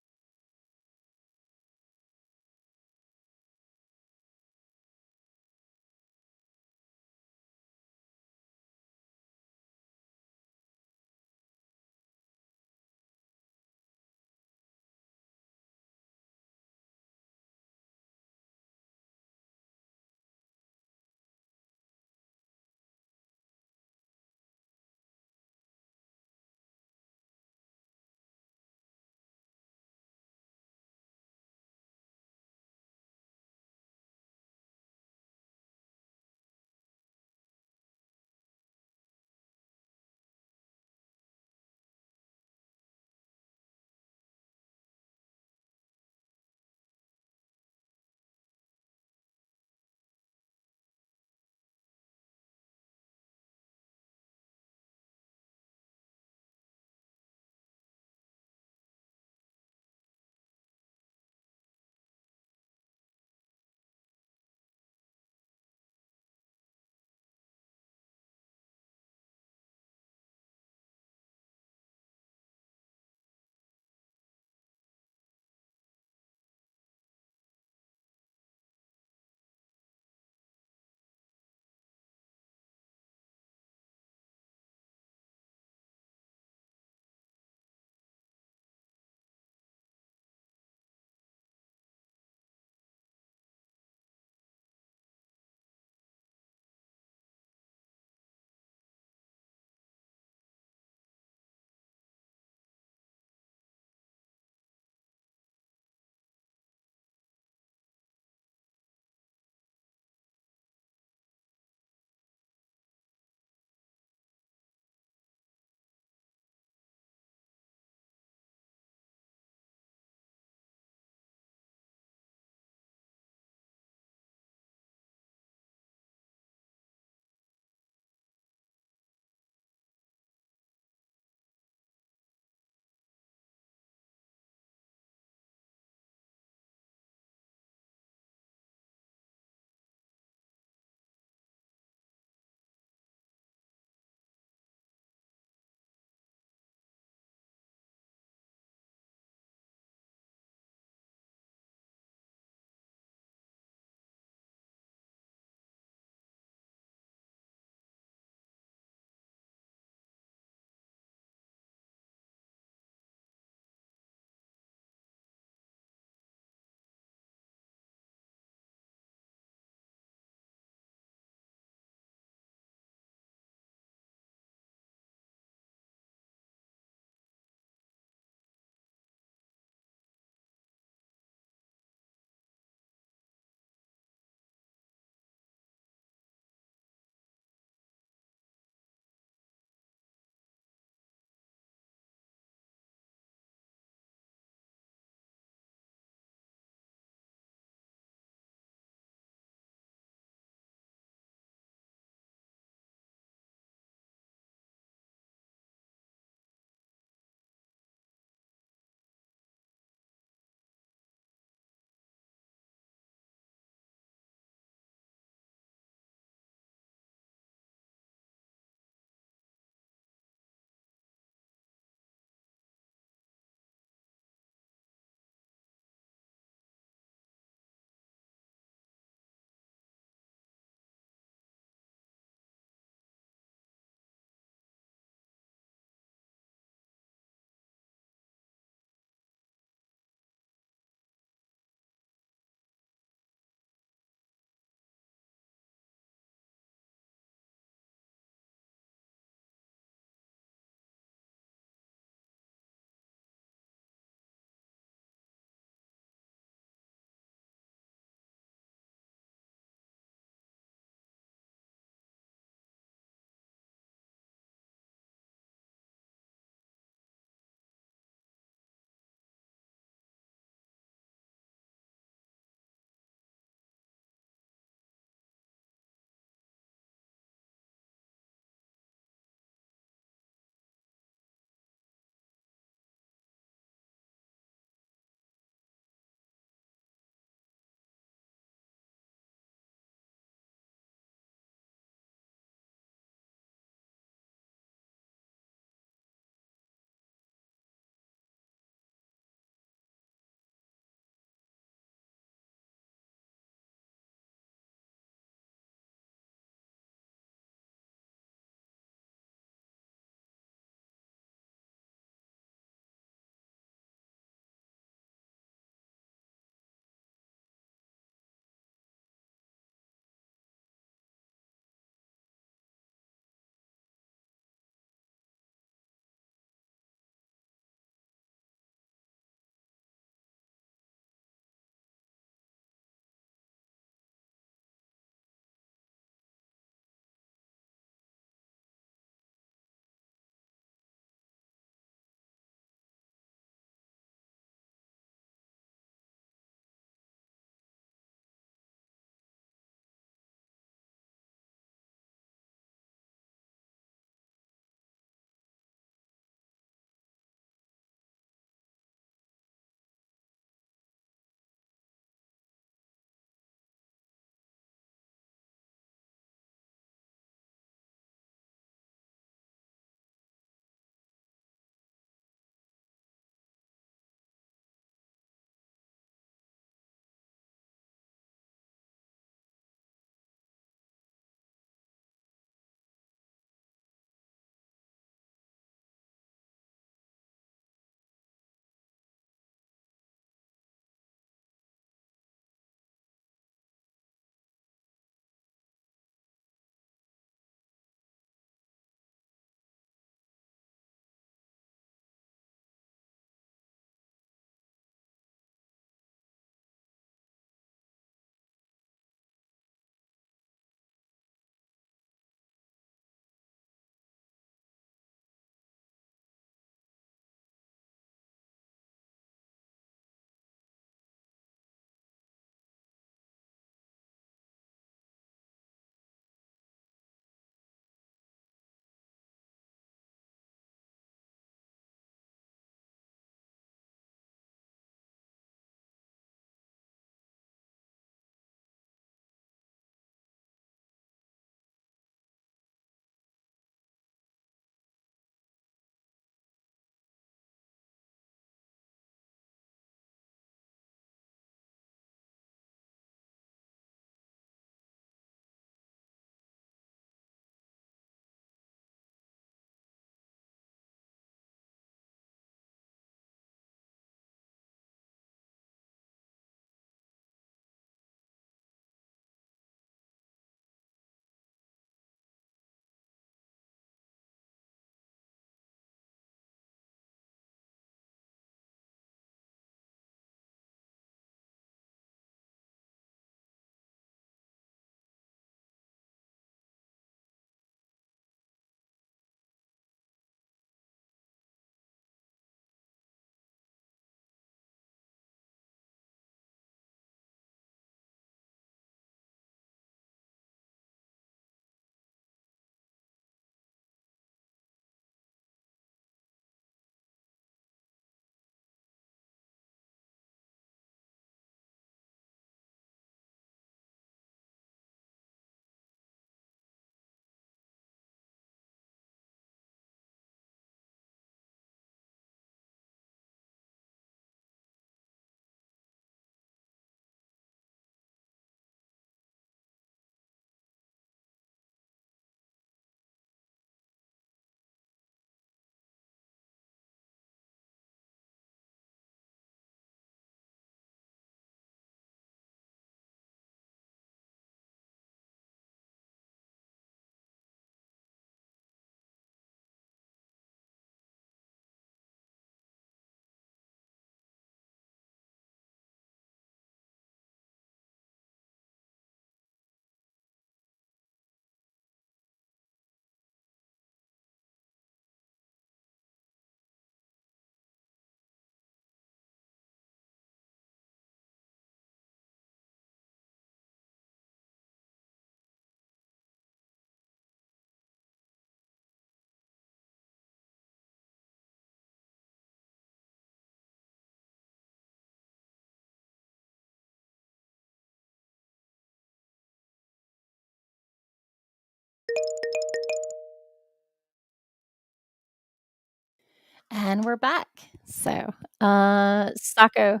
And we're back. So, Sako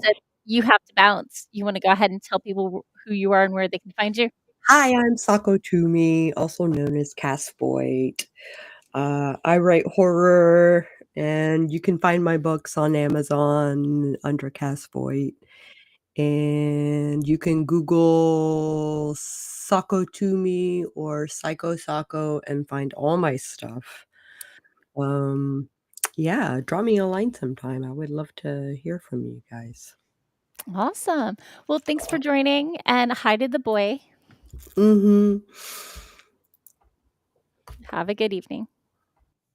said you have to bounce. You want to go ahead and tell people who you are and where they can find you? Hi, I'm Sako Tumi, also known as Voit. I write horror, and you can find my books on Amazon under Voit. And you can Google Sako Tumi or Psycho Sako and find all my stuff. Yeah, draw me a line sometime. I would love to hear from you guys. Awesome. Well, thanks for joining, and hi to the boy. Mm-hmm. Have a good evening.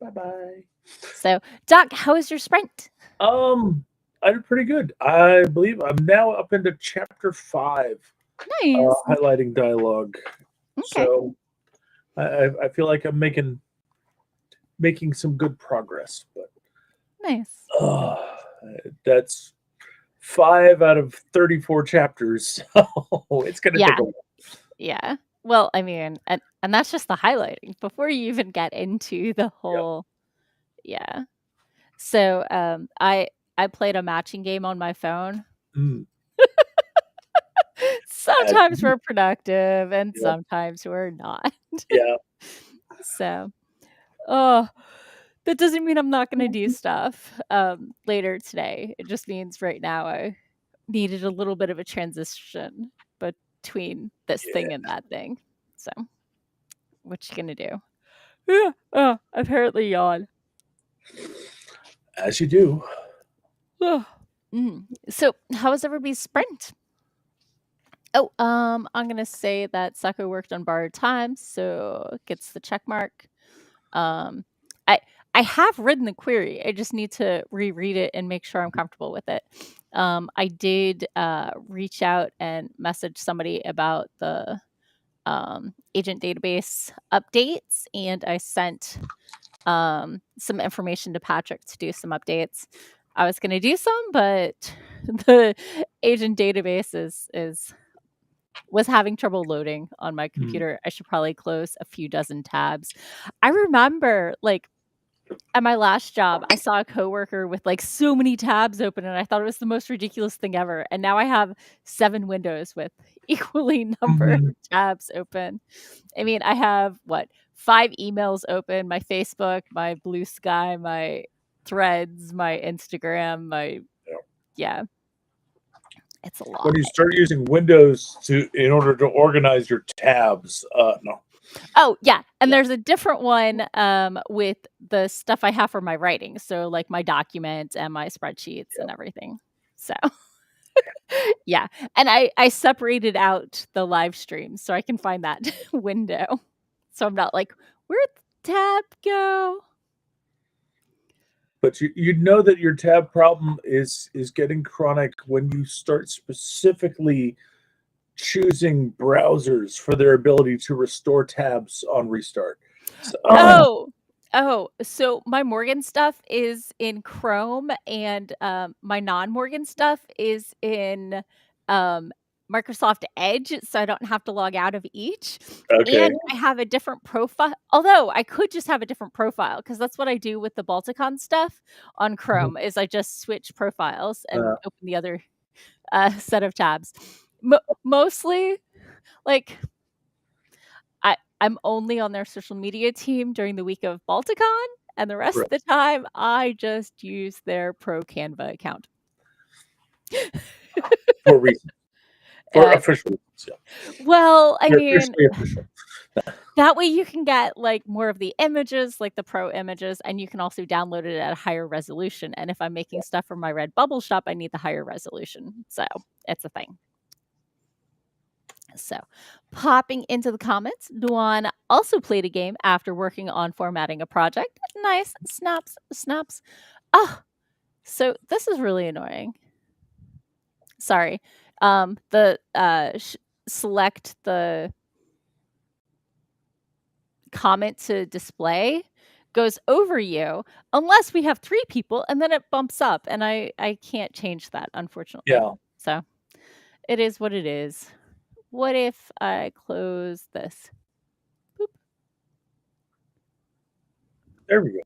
Bye-bye. So, Doc, how was your sprint? I did pretty good. I believe I'm now up into chapter 5, Nice. highlighting dialogue. Okay. So I feel like I'm making some good progress, but Nice. that's 5 out of 34 chapters. So it's gonna Yeah. take a while. Yeah. Well, I mean, and that's just the highlighting before you even get into the whole. Yeah. So, I played a matching game on my phone. Mm. Sometimes we're productive and Yep. sometimes we're not. Yeah. So, oh, that doesn't mean I'm not going to do stuff later today. It just means right now I needed a little bit of a transition between this thing and that thing. So, what you gonna do? Yeah. Oh, apparently yawn. As you do. So, how was everybody's sprint? Oh, I'm gonna say that Sako worked on borrowed time, so gets the check mark. I have written the query. I just need to reread it and make sure I'm comfortable with it. I did reach out and message somebody about the agent database updates, and I sent some information to Patrick to do some updates. I was going to do some, but the agent database was having trouble loading on my computer. I should probably close a few dozen tabs. I remember, like, at my last job, I saw a coworker with like so many tabs open, and I thought it was the most ridiculous thing ever. And now I have 7 windows with equally numbered tabs open. I mean, I have 5 emails open, my Facebook, my Blue Sky, my Threads, my Instagram, my it's a lot. When you start using Windows in order to organize your tabs, no. Oh, yeah. And there's a different one with the stuff I have for my writing. So like my documents and my spreadsheets and everything. So yeah. And I separated out the live stream so I can find that window. So I'm not like, where'd the tab go? But you know that your tab problem is getting chronic when you start specifically choosing browsers for their ability to restore tabs on restart. So, So my Morgan stuff is in Chrome, and my non-Morgan stuff is in Microsoft Edge, so I don't have to log out of each. okay. And I have a different profile. Although I could just have a different profile, because that's what I do with the Balticon stuff on Chrome. Is I just switch profiles and open the other set of tabs. Mostly, like, I'm only on their social media team during the week of Balticon, and the rest of the time I just use their Pro Canva account. For reasons. For official reasons, yeah. Well, I mean, official. That way you can get like more of the images, like the pro images, and you can also download it at a higher resolution. And if I'm making stuff for my Redbubble shop, I need the higher resolution. So it's a thing. So, popping into the comments, Duan also played a game after working on formatting a project. Nice. Snaps. Oh, so this is really annoying. Sorry. Select the comment to display goes over you unless we have 3 people, and then it bumps up, and I can't change that, unfortunately. Yeah. So, it is what it is. What if I close this? Boop. There we go.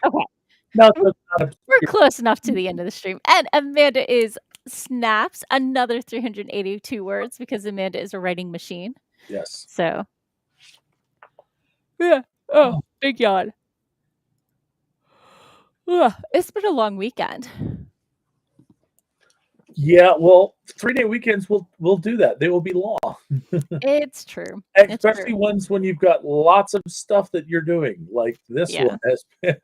Okay. No, that's not We're close enough to the end of the stream. And Amanda is snaps another 382 words because Amanda is a writing machine. yes. So, yeah. Oh, big yawn. Ugh, it's been a long weekend. Yeah, well, 3-day weekends will do that. They will be long. It's true. Especially ones when you've got lots of stuff that you're doing, like this Yeah. one has been.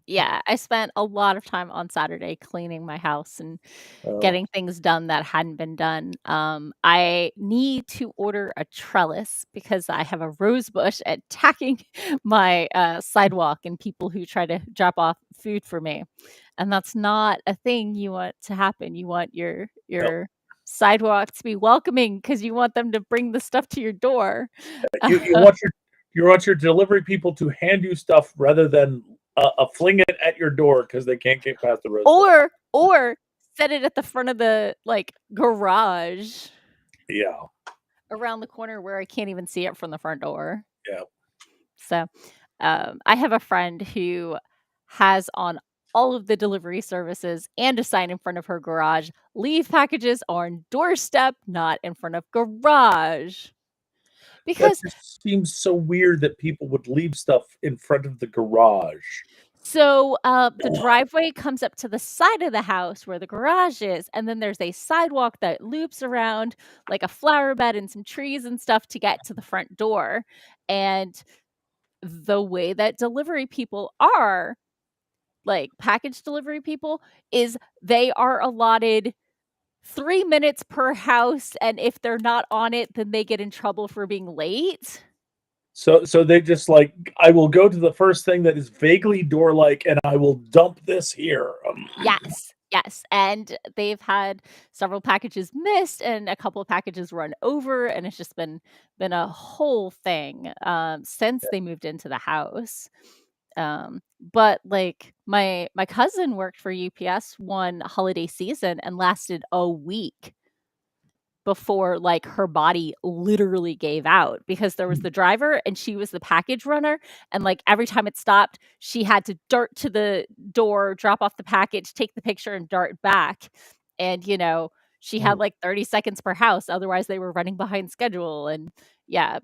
Yeah, I spent a lot of time on Saturday cleaning my house and Oh, getting things done that hadn't been done. I need to order a trellis because I have a rose bush attacking my sidewalk and people who try to drop off food for me. And that's not a thing you want to happen. You want your sidewalk to be welcoming because you want them to bring the stuff to your door. you want your delivery people to hand you stuff rather than fling it at your door because they can't get past the road. Or set it at the front of the garage. Yeah. Around the corner where I can't even see it from the front door. Yeah. So, I have a friend who has on all of the delivery services and a sign in front of her garage, leave packages on doorstep, not in front of garage. That Because just seems so weird that people would leave stuff in front of the garage. so the driveway comes up to the side of the house where the garage is, and then there's a sidewalk that loops around like a flower bed and some trees and stuff to get to the front door. And the way that delivery people are, like package delivery people, is they are allotted 3 minutes per house, and if they're not on it, then they get in trouble for being late. So they just I will go to the first thing that is vaguely door-like, and I will dump this here. Yes, and they've had several packages missed and a couple of packages run over, and it's just been a whole thing since they moved into the house. But my cousin worked for UPS one holiday season and lasted a week before her body literally gave out because there was the driver and she was the package runner, and every time it stopped she had to dart to the door, drop off the package, take the picture and dart back. And she had 30 seconds per house, otherwise they were running behind schedule. And yeah,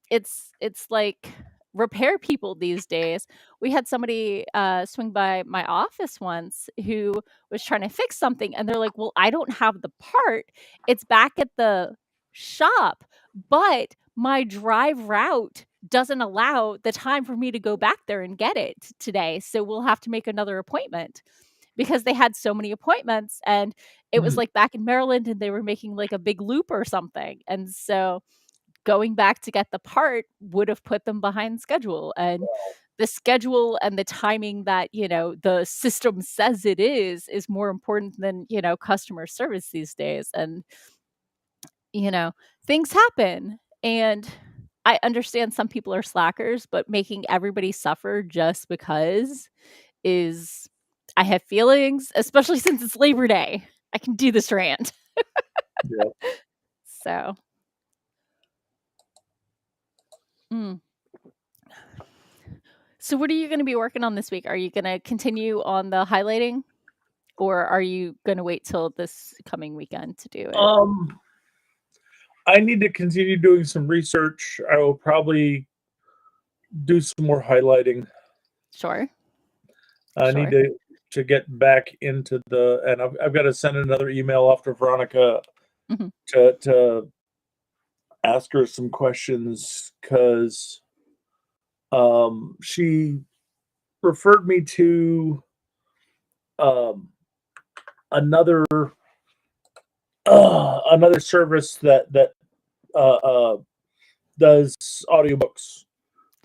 it's like repair people these days. We had somebody swing by my office once who was trying to fix something, and they're like, well, I don't have the part, it's back at the shop, but my drive route doesn't allow the time for me to go back there and get it today, so we'll have to make another appointment. Because they had so many appointments, and it was back in Maryland, and they were making a big loop or something, and so going back to get the part would have put them behind schedule. And the schedule and the timing that the system says it is more important than customer service these days. And things happen, and I understand some people are slackers, but making everybody suffer just because is, I have feelings, especially since it's Labor Day. I can do this rant. Yeah. So So what are you going to be working on this week? Are you going to continue on the highlighting, or are you going to wait till this coming weekend to do it? I need to continue doing some research. I will probably do some more highlighting. Sure. I need to get back into and I've got to send another email off to Veronica to ask her some questions, because she referred me to another service that does audiobooks.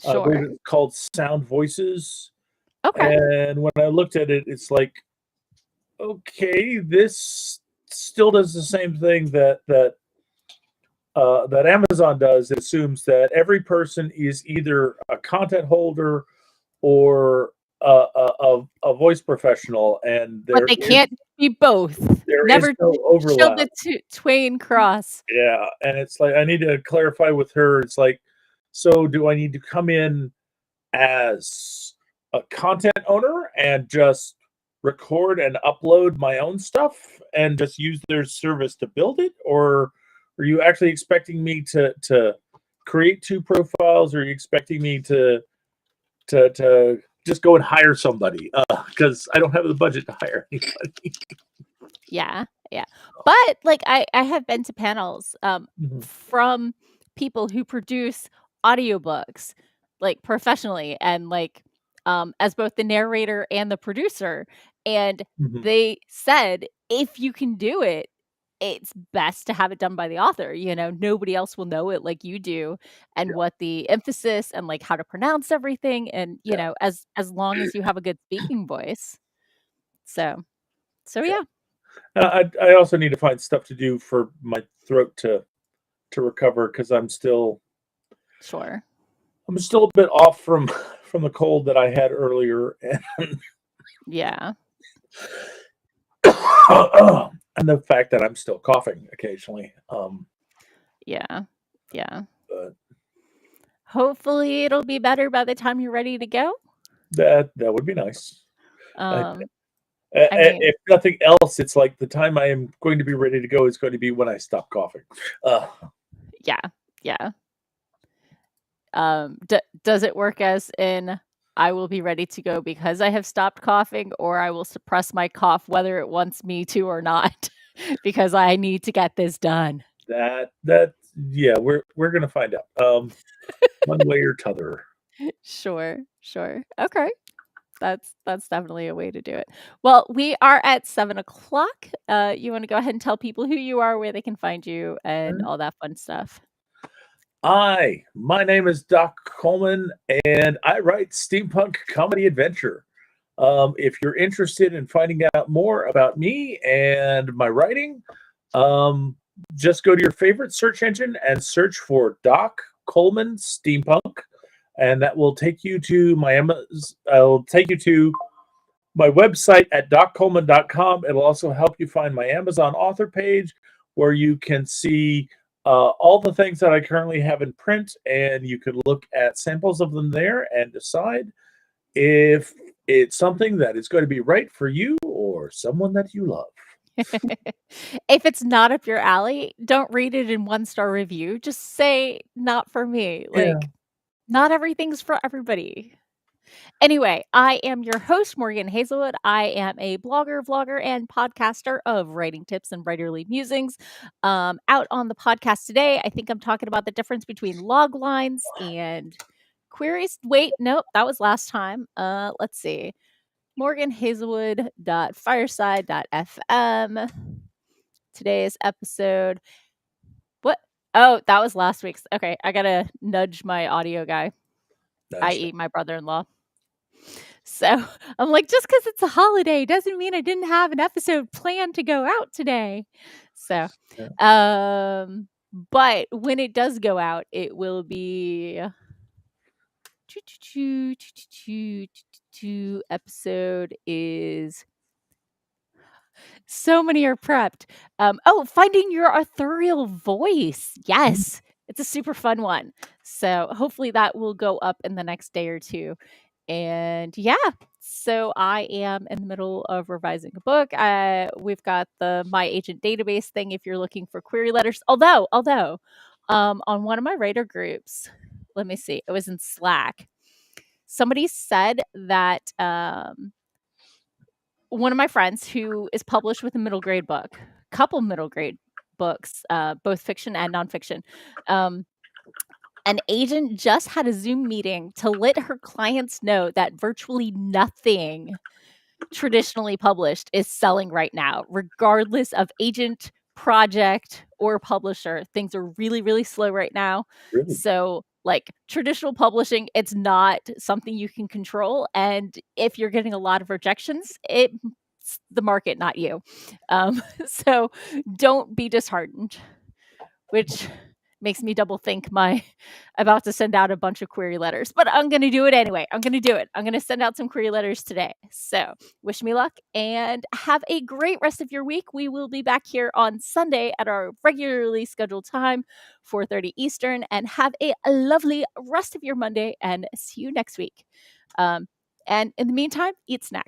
Sure. It's called Sound Voices. Okay. And when I looked at it, it's like, okay, this still does the same thing that Amazon does. It assumes that every person is either a content holder or a voice professional, and But they can't be both. There Never is no overlap. Show the twain cross. Yeah, and it's like I need to clarify with her. It's like, so do I need to come in as a content owner and just record and upload my own stuff and just use their service to build it, or are you actually expecting me to create 2 profiles, or are you expecting me to just go and hire somebody? Because I don't have the budget to hire anybody. Yeah. But like I have been to panels Mhm. from people who produce audiobooks like professionally and like as both the narrator and the producer, and Mhm. they said if you can do it, it's best to have it done by the author. Nobody else will know it like you do, and Yeah. what the emphasis and like how to pronounce everything, and Yeah. as long as you have a good speaking voice. So Yeah. yeah. I also need to find stuff to do for my throat to recover, because Sure. I'm still a bit off from the cold that I had earlier, and Yeah. and the fact that I'm still coughing occasionally. Yeah. But Hopefully it'll be better by the time you're ready to go. that would be nice. I mean, If nothing else, it's like the time I am going to be ready to go is going to be when I stop coughing. yeah. Does it work as in I will be ready to go because I have stopped coughing, or I will suppress my cough whether it wants me to or not because I need to get this done? Yeah, we're gonna find out. One way or t'other. Sure. Okay. That's definitely a way to do it. Well, we are at 7:00. You want to go ahead and tell people who you are, where they can find you, and all that fun stuff? My name is Doc Coleman, and I write steampunk comedy adventure. If you're interested in finding out more about me and my writing, just go to your favorite search engine and search for Doc Coleman Steampunk, and that will take you to I'll take you to my website at doccoleman.com. It'll also help you find my Amazon author page, where you can see all the things that I currently have in print, and you can look at samples of them there and decide if it's something that is going to be right for you or someone that you love. If it's not up your alley, don't read it in 1-star review. Just say not for me. Yeah. Like, not everything's for everybody. Anyway, I am your host, Morgan Hazelwood. I am a blogger, vlogger, and podcaster of writing tips and writerly musings. Out on the podcast today, I think I'm talking about the difference between log lines and queries. Wait, nope, that was last time. Let's see. morganhazelwood.fireside.fm. Today's episode. What? Oh, that was last week's. Okay, I gotta nudge my audio guy, i.e. my brother-in-law. So I'm like, just because it's a holiday doesn't mean I didn't have an episode planned to go out today. So, but when it does go out, it will be episode is so many are prepped. Finding your authorial voice. Yes, it's a super fun one. So hopefully that will go up in the next day or two. And yeah, so I am in the middle of revising a book. We've got the My Agent database thing if you're looking for query letters. Although, on one of my writer groups, let me see, it was in Slack. Somebody said that one of my friends who is published with a couple middle grade books, both fiction and nonfiction, an agent just had a Zoom meeting to let her clients know that virtually nothing traditionally published is selling right now, regardless of agent, project, or publisher. Things are really, really slow right now. Really? So, like traditional publishing, it's not something you can control. And if you're getting a lot of rejections, it's the market, not you. So don't be disheartened, which makes me double think my about to send out a bunch of query letters, but I'm going to do it anyway. I'm going to do it. I'm going to send out some query letters today. So wish me luck and have a great rest of your week. We will be back here on Sunday at our regularly scheduled time, 4:30 Eastern, and have a lovely rest of your Monday and see you next week. And in the meantime, eat snacks.